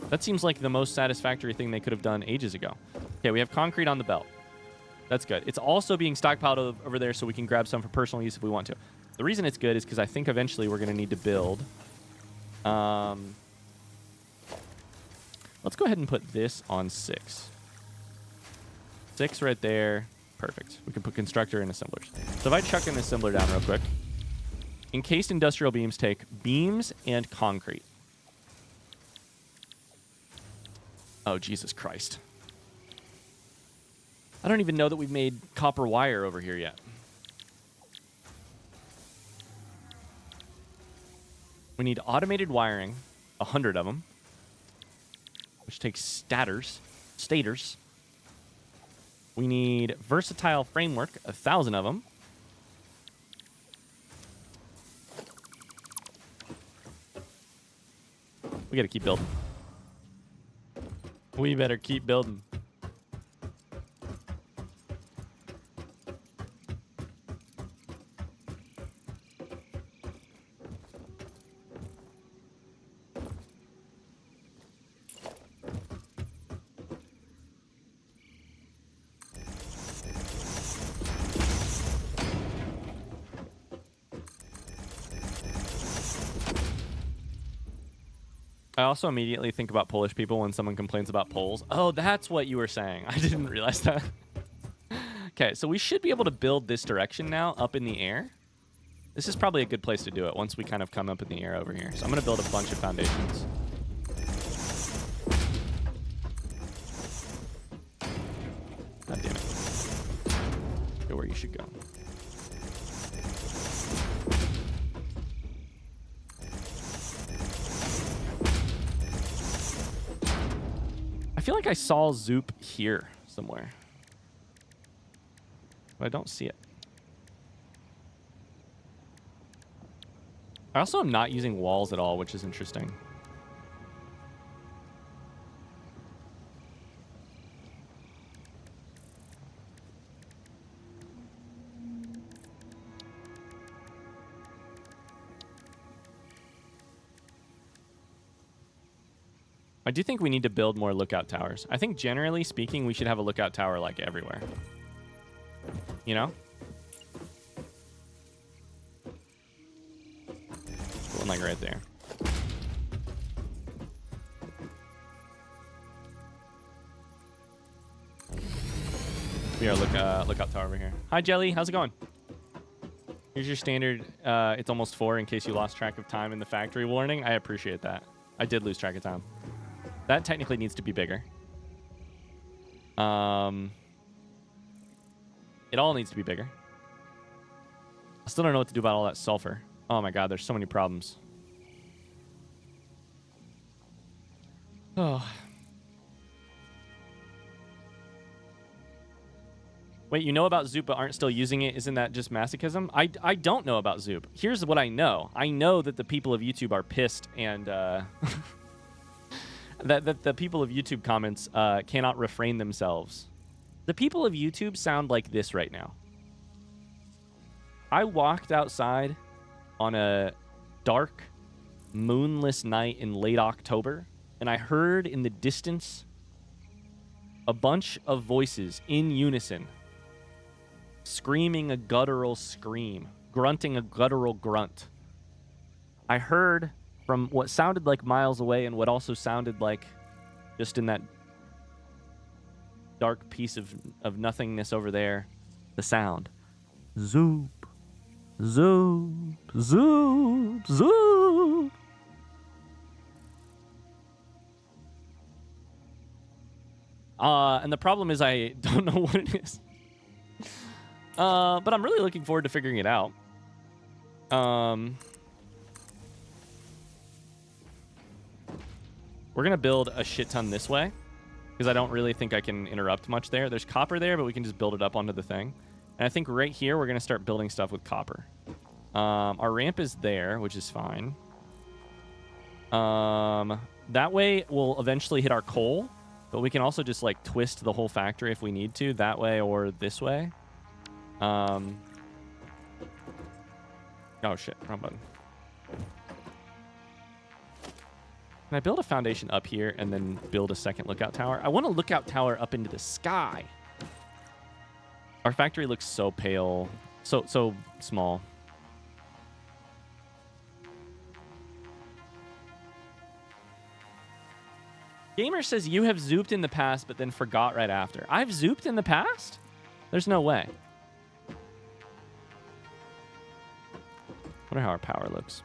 That seems like the most satisfactory thing they could have done ages ago. Okay, we have concrete on the belt. That's good. It's also being stockpiled over there so we can grab some for personal use if we want to. The reason it's good is because I think eventually we're going to need to build. Let's go ahead and put this on 6. 6 right there. Perfect. We can put constructor and assemblers. So if I chuck an assembler down real quick. Encased industrial beams take beams and concrete. Oh, Jesus Christ. I don't even know that we've made copper wire over here yet. We need automated wiring, 100 of them, which takes stators. We need versatile framework, 1,000 of them. We gotta keep building. We better keep building. I also immediately think about Polish people when someone complains about Poles. Oh, that's what you were saying. I didn't realize that. Okay, so we should be able to build this direction now up in the air. This is probably a good place to do it once we kind of come up in the air over here. So I'm going to build a bunch of foundations. God damn it. Go where you should go. I feel like I saw Zoop here somewhere, but I don't see it. I also am not using walls at all, which is interesting. I do think we need to build more lookout towers. I think generally speaking, we should have a lookout tower like everywhere. You know? One like right there. We are lookout tower over here. Hi Jelly, how's it going? Here's your standard, it's almost 4 in case you lost track of time in the factory warning. I appreciate that. I did lose track of time. That technically needs to be bigger. It all needs to be bigger. I still don't know what to do about all that sulfur. Oh my god, there's so many problems. Oh. Wait, you know about Zoop but aren't still using it? Isn't that just masochism? I don't know about Zoop. Here's what I know. I know that the people of YouTube are pissed and... that the people of YouTube comments cannot refrain themselves. The people of YouTube sound like this right now. I walked outside on a dark, moonless night in late October, and I heard in the distance a bunch of voices in unison screaming a guttural scream, grunting a guttural grunt. I heard from what sounded like miles away and what also sounded like just in that dark piece of nothingness over there, the sound. Zoop, zoop, zoop, zoop. And the problem is I don't know what it is. But I'm really looking forward to figuring it out. We're going to build a shit ton this way because I don't really think I can interrupt much there. There's copper there, but we can just build it up onto the thing. And I think right here, we're going to start building stuff with copper. Our ramp is there, which is fine. That way, we'll eventually hit our coal, but we can also just like twist the whole factory if we need to, that way or this way. Oh shit, wrong button. Can I build a foundation up here and then build a second lookout tower? I want a lookout tower up into the sky. Our factory looks so pale. So small. Gamer says you have zooped in the past, but then forgot right after. I've zooped in the past? There's no way. Wonder how our power looks.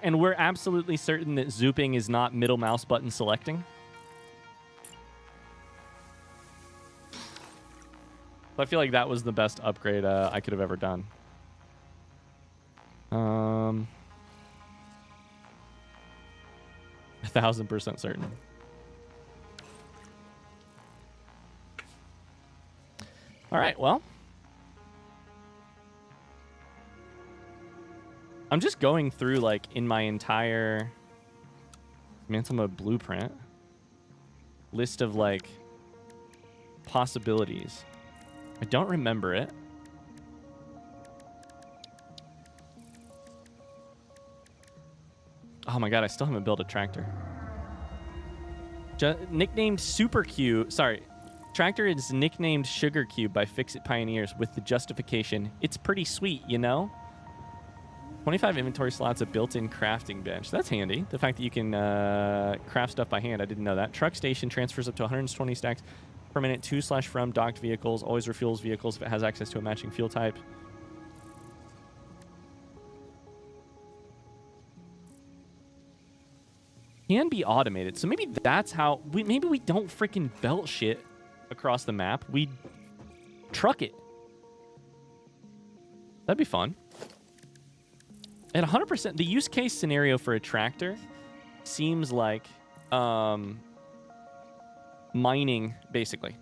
And we're absolutely certain that zooping is not middle mouse button selecting. I feel like that was the best upgrade I could have ever done. 1000% certain. All right, well. I'm just going through, like, in my entire Mantama blueprint list of, like, possibilities. I don't remember it. Oh my god, I still haven't built a tractor. Nicknamed Super Cube. Sorry. Tractor is nicknamed Sugar Cube by FICSIT Pioneers with the justification, it's pretty sweet, you know? 25 inventory slots, a built-in crafting bench. That's handy. The fact that you can craft stuff by hand, I didn't know that. Truck station transfers up to 120 stacks per minute to/from docked vehicles. Always refuels vehicles if it has access to a matching fuel type. Can be automated. So maybe that's how... maybe we don't freaking belt shit across the map. We truck it. That'd be fun. At 100%, the use case scenario for a tractor seems like mining, basically.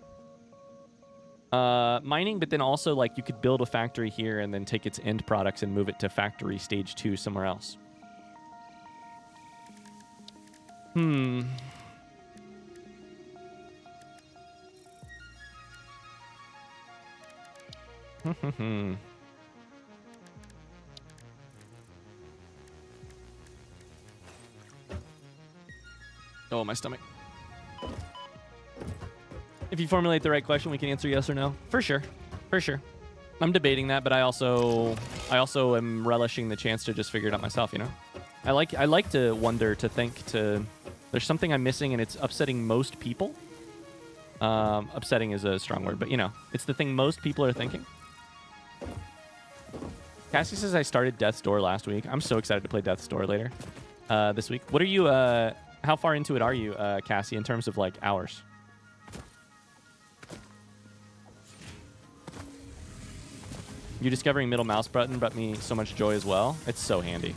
Mining, but then also, like, you could build a factory here and then take its end products and move it to factory stage 2 somewhere else. Oh, my stomach. If you formulate the right question, we can answer yes or no. For sure. For sure. I'm debating that, but I also am relishing the chance to just figure it out myself, you know? I like to wonder, to think, to... There's something I'm missing, and it's upsetting most people. Upsetting is a strong word, but, you know, it's the thing most people are thinking. Cassie says I started Death's Door last week. I'm so excited to play Death's Door later this week. What are you... how far into it are you, Cassie, in terms of, like, hours? You discovering middle mouse button brought me so much joy as well. It's so handy.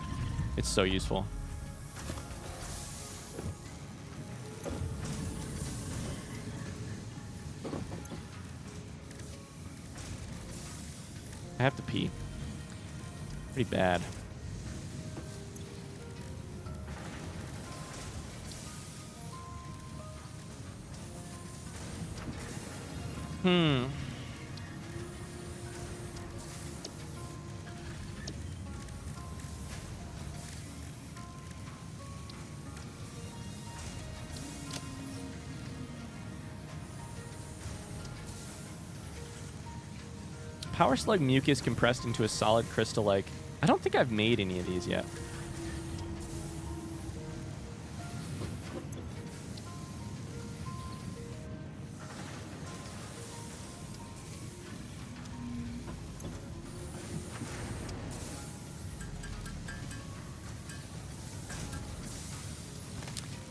It's so useful. I have to pee. Pretty bad. Power Slug mucus compressed into a solid crystal like... I don't think I've made any of these yet.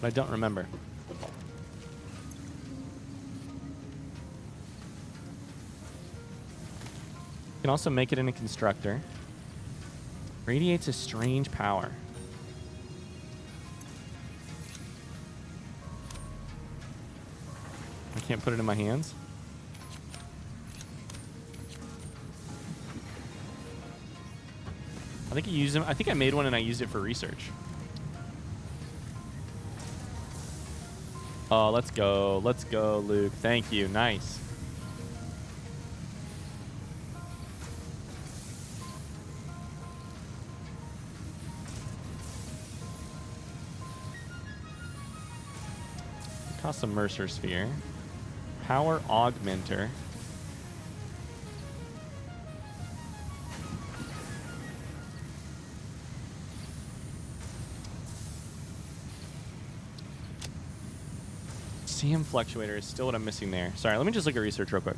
But I don't remember. can also make it in a constructor. Radiates a strange power. I can't put it in my hands. I think you use them. I think I made one and I used it for research. Oh, let's go. Let's go, Luke. Thank you. Nice. Cost a Mercer Sphere. Power Augmenter. Sam Fluctuator is still what I'm missing there. Sorry, let me just look at research real quick.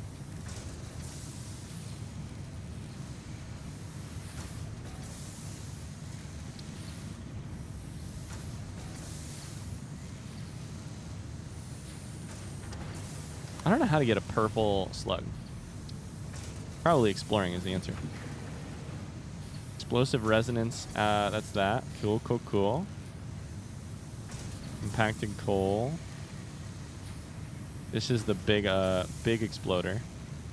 I don't know how to get a purple slug. Probably exploring is the answer. Explosive resonance. That's that. Cool, cool, cool. Compacted coal. This is the big exploder.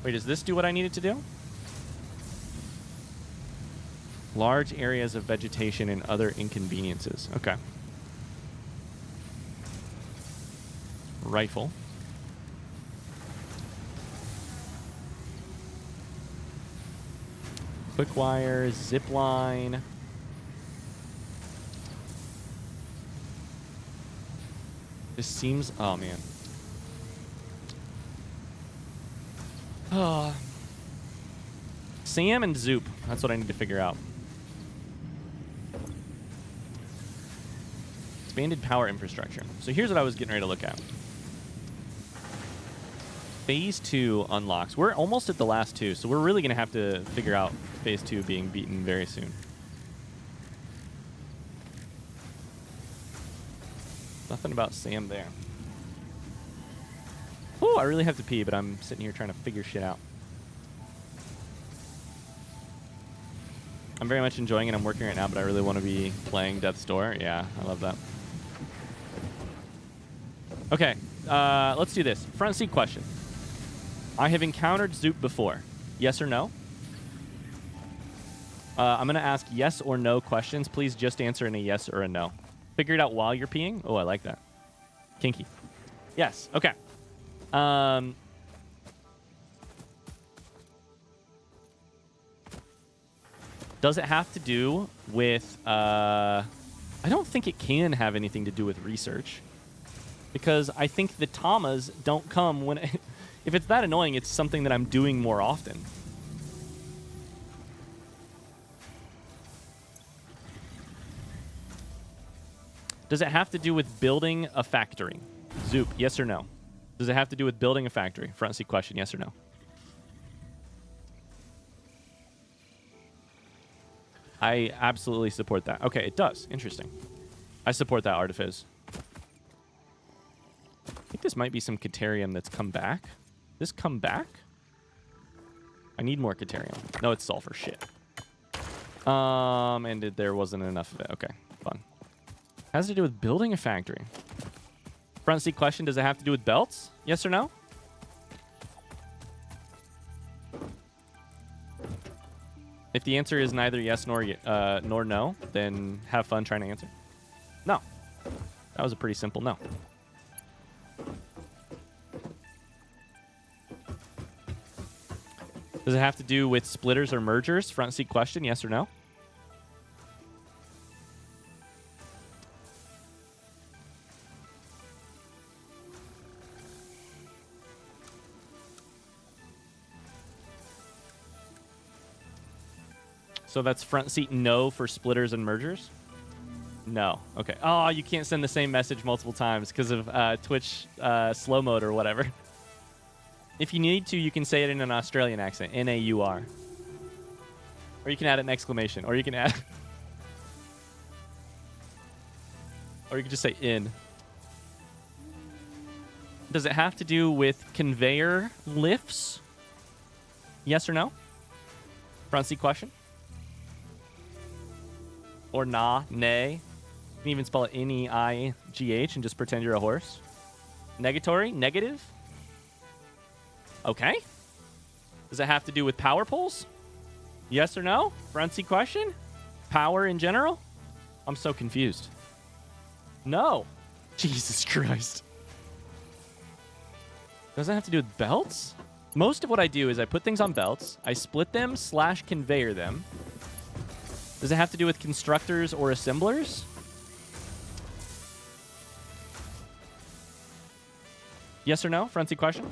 Wait, does this do what I need it to do? Large areas of vegetation and other inconveniences. Okay. Rifle. Quick wire, zip line. This seems, oh man. Oh. Sam and Zoop. That's what I need to figure out. Expanded power infrastructure. So here's what I was getting ready to look at. Phase 2 unlocks. We're almost at the last two, so we're really going to have to figure out Phase 2 being beaten very soon. Nothing about Sam there. Oh, I really have to pee, but I'm sitting here trying to figure shit out. I'm very much enjoying it. I'm working right now, but I really want to be playing Death's Door. Yeah, I love that. Okay, let's do this. Front seat question. I have encountered Zoop before. Yes or no? I'm going to ask yes or no questions. Please just answer in a yes or a no. Figure it out while you're peeing. Oh, I like that. Kinky. Yes. Okay. Does it have to do with... I don't think it can have anything to do with research. Because I think the Tamas don't come when... If it's that annoying, it's something that I'm doing more often. Does it have to do with building a factory? Zoop, yes or no? Does it have to do with building a factory? Front seat question, yes or no? I absolutely support that. Okay, it does. Interesting. I support that, Artifiz. I think this might be some Caterium that's come back. This come back? I need more Caterium. No, it's sulfur. Shit. And there wasn't enough of it. Okay, fun. Has to do with building a factory. Front seat question, does it have to do with belts? Yes or no? If the answer is neither yes nor no, then have fun trying to answer. No. That was a pretty simple no. Does it have to do with splitters or mergers? Front seat question, yes or no? So that's front seat no for splitters and mergers? No. Okay. Oh, you can't send the same message multiple times because of Twitch slow mode or whatever. If you need to, you can say it in an Australian accent. N-A-U-R. Or you can add an exclamation. Or you can add... or you can just say in. Does it have to do with conveyor lifts? Yes or no? Front seat question? Or nah, nay. You can even spell it N-E-I-G-H and just pretend you're a horse. Negatory? Negative? Okay. Does it have to do with power poles? Yes or no? Front seat question? Power in general? I'm so confused. No. Jesus Christ. Does it have to do with belts? Most of what I do is I put things on belts, I split them / conveyor them. Does it have to do with constructors or assemblers? Yes or no? Front seat question?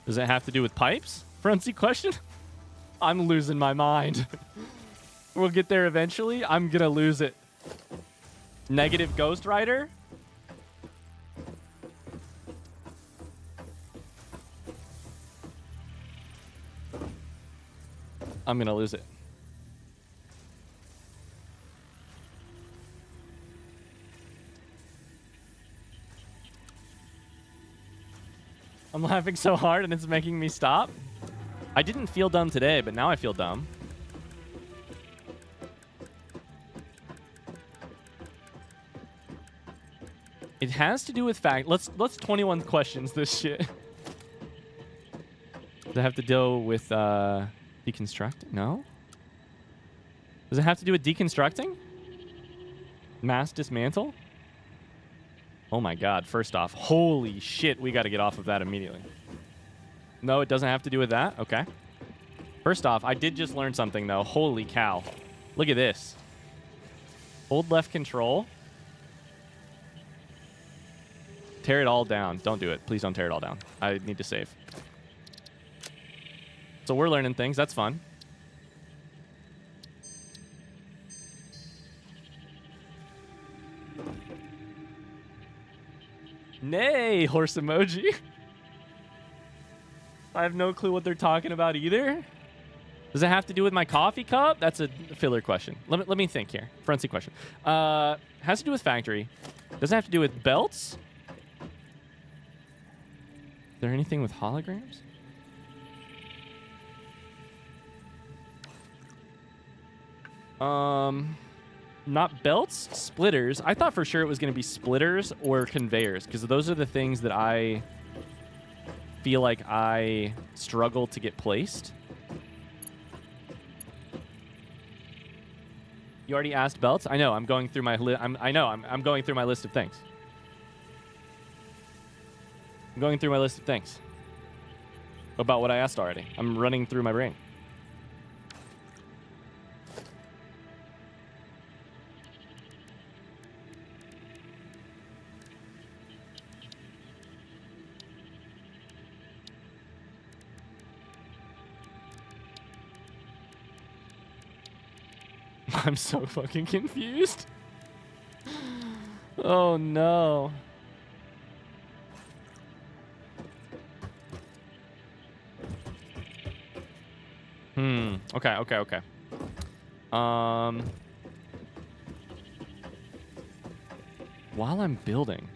Does it have to do with pipes? Front seat question? I'm losing my mind. We'll get there eventually. I'm going to lose it. Negative Ghost Rider? I'm going to lose it. I'm laughing so hard and it's making me stop. I didn't feel dumb today, but now I feel dumb. It has to do with fact. Let's 21 questions this shit. Does it have to deal with deconstructing? No. Does it have to do with deconstructing? Mass dismantle? Oh my god, first off, holy shit, we got to get off of that immediately. No, it doesn't have to do with that? Okay. First off, I did just learn something, though. Holy cow. Look at this. Hold left control. Tear it all down. Don't do it. Please don't tear it all down. I need to save. So we're learning things. That's fun. Nay, horse emoji. I have no clue what they're talking about either. Does it have to do with my coffee cup? That's a filler question. Let me think here. Front seat question. Has to do with factory. Does it have to do with belts? Is there anything with holograms? Not belts, splitters. I thought for sure it was going to be splitters or conveyors because those are the things that I feel like I struggle to get placed. You already asked belts? I know. I'm going through my I'm going through my list of things. I'm going through my list of things about what I asked already. I'm running through my brain. I'm so fucking confused. Oh no. Okay. While I'm building.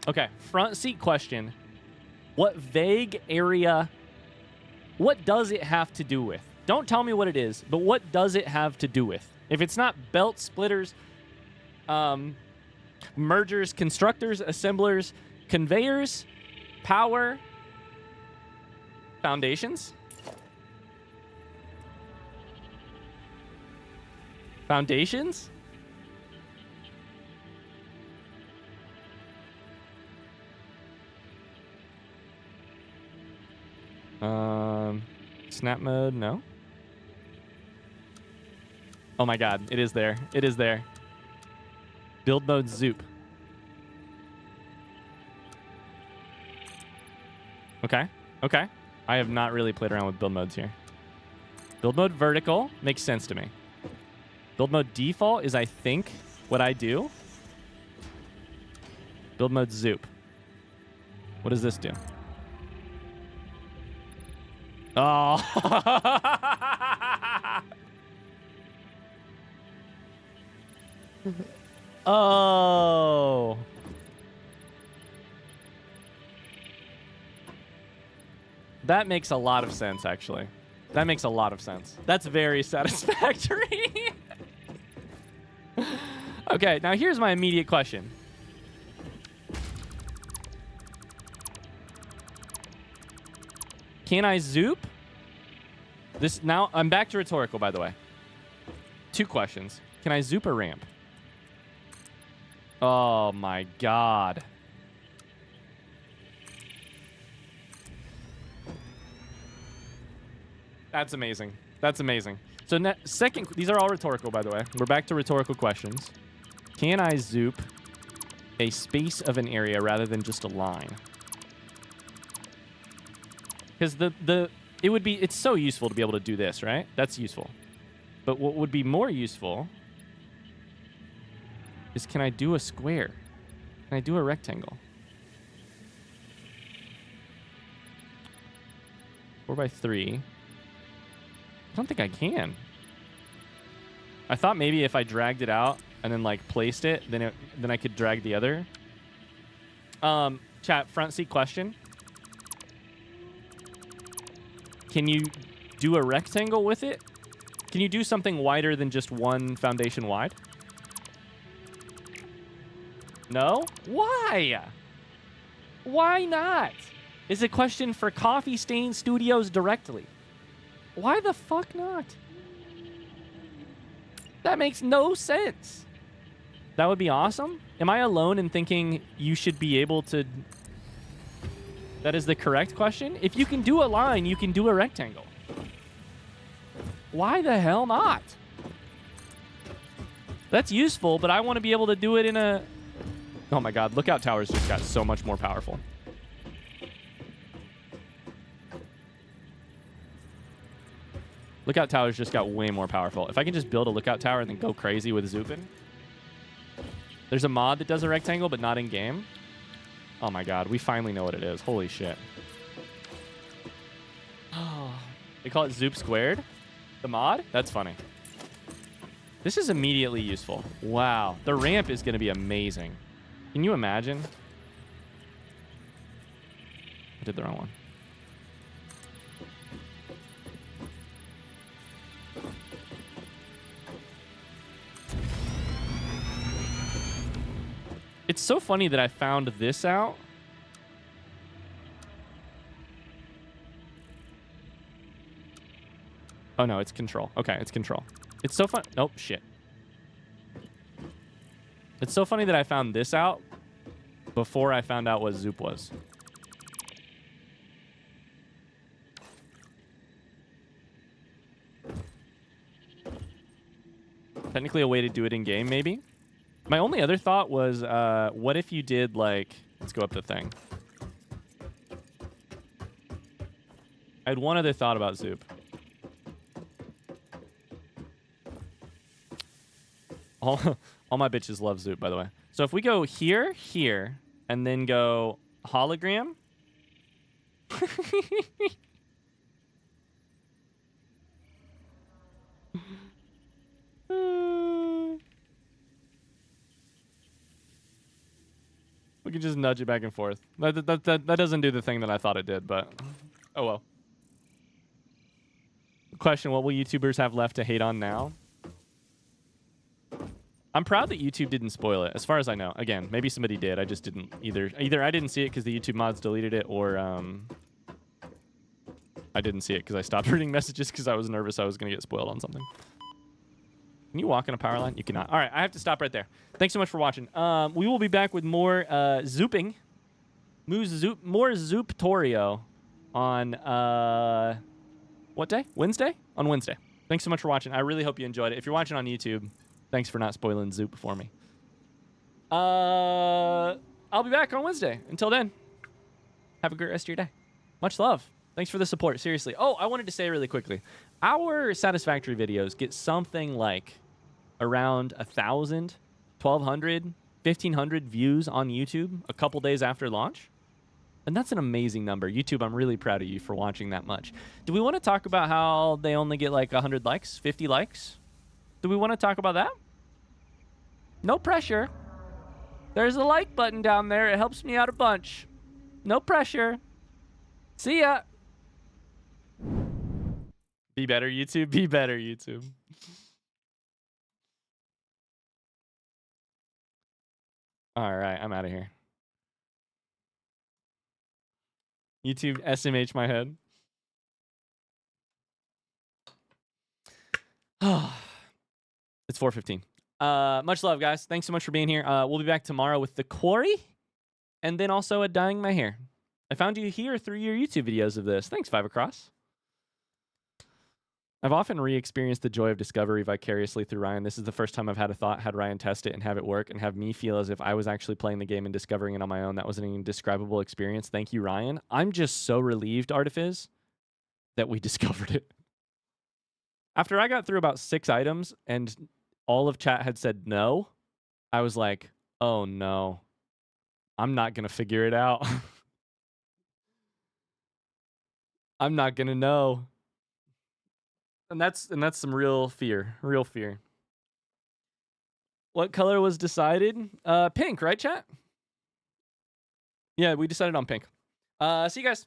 Okay, front seat question. What vague area, what does it have to do with? Don't tell me what it is, but what does it have to do with? If it's not belt splitters, mergers, constructors, assemblers, conveyors, power, foundations? Foundations? Snap mode, no. Oh my god, it is there. It is there. Build mode Zoop. Okay. I have not really played around with build modes here. Build mode vertical makes sense to me. Build mode default is, I think, what I do. Build mode Zoop. What does this do? Oh. Oh. That makes a lot of sense, actually. That makes a lot of sense. That's very satisfactory. Okay, now here's my immediate question. Can I Zoop? This now I'm back to rhetorical, by the way. 2 questions. Can I Zoop a ramp? Oh my god. That's amazing. That's amazing. So second, these are all rhetorical, by the way. We're back to rhetorical questions. Can I Zoop a space of an area rather than just a line? Because it's so useful to be able to do this, right? That's useful. But what would be more useful is, can I do a square? Can I do a rectangle? 4x3. I don't think I can. I thought maybe if I dragged it out and then like placed it, then I could drag the other. Chat, front seat question. Can you do a rectangle with it? Can you do something wider than just one foundation wide? No? Why? Why not? Is a question for Coffee Stain Studios directly. Why the fuck not? That makes no sense. That would be awesome. Am I alone in thinking you should be able to... That is the correct question? If you can do a line, you can do a rectangle. Why the hell not? That's useful, but I want to be able to do it in a... Oh my god, Lookout Towers just got so much more powerful. Lookout Towers just got way more powerful. If I can just build a Lookout Tower and then go crazy with Zoopin. There's a mod that does a rectangle, but not in-game. Oh my god, we finally know what it is. Holy shit. Oh, they call it Zoop Squared? The mod? That's funny. This is immediately useful. Wow. The ramp is going to be amazing. Can you imagine? I did the wrong one. It's so funny that I found this out. Oh, no, it's control. Okay, it's control. It's so fun. Oh, shit. It's so funny that I found this out before I found out what Zoop was. Technically a way to do it in game, maybe. My only other thought was, what if you did, like... Let's go up the thing. I had one other thought about Zoop. All my bitches love Zoop, by the way. So if we go here, here, and then go hologram. We can just nudge it back and forth. That doesn't do the thing that I thought it did, but oh well. Question, what will YouTubers have left to hate on now? I'm proud that YouTube didn't spoil it, as far as I know. Again, maybe somebody did. I just didn't either. Either I didn't see it because the YouTube mods deleted it, or I didn't see it because I stopped reading messages because I was nervous I was going to get spoiled on something. Can you walk in a power line? You cannot. All right, I have to stop right there. Thanks so much for watching. We will be back with more zooping. More Zooptorio on, what day? Wednesday? On Wednesday. Thanks so much for watching. I really hope you enjoyed it. If you're watching on YouTube, thanks for not spoiling Zoop for me. I'll be back on Wednesday. Until then, have a great rest of your day. Much love. Thanks for the support. Seriously. Oh, I wanted to say really quickly. Our Satisfactory videos get something like around 1,000, 1,200 1,500 views on YouTube a couple days after launch. And that's an amazing number. YouTube, I'm really proud of you for watching that much. Do we want to talk about how they only get like 100 likes, 50 likes? Do we want to talk about that? No pressure. There's a like button down there. It helps me out a bunch. No pressure. See ya. Be better, YouTube. Be better, YouTube. All right, I'm out of here. YouTube SMH my head. It's 4:15. Much love, guys. Thanks so much for being here. We'll be back tomorrow with the quarry, and then also a dyeing my hair. I found you here through your YouTube videos of this. Thanks, Five Across. I've often re-experienced the joy of discovery vicariously through Ryan. This is the first time I've had a thought, had Ryan test it and have it work, and have me feel as if I was actually playing the game and discovering it on my own. That was an indescribable experience. Thank you, Ryan. I'm just so relieved, Artifiz, that we discovered it. After I got through about 6 items and all of chat had said no, I was like, oh no, I'm not going to figure it out. I'm not going to know. And that's some real fear. Real fear. What color was decided? Pink, right, chat? Yeah, we decided on pink. See you guys.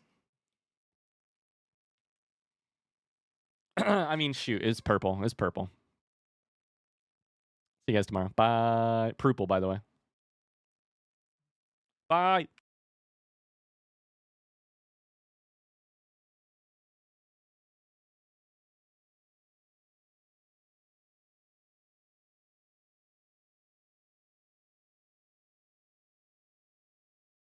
I mean, shoot, it's purple. It's purple. See you guys tomorrow. Bye. Purple, by the way. Bye.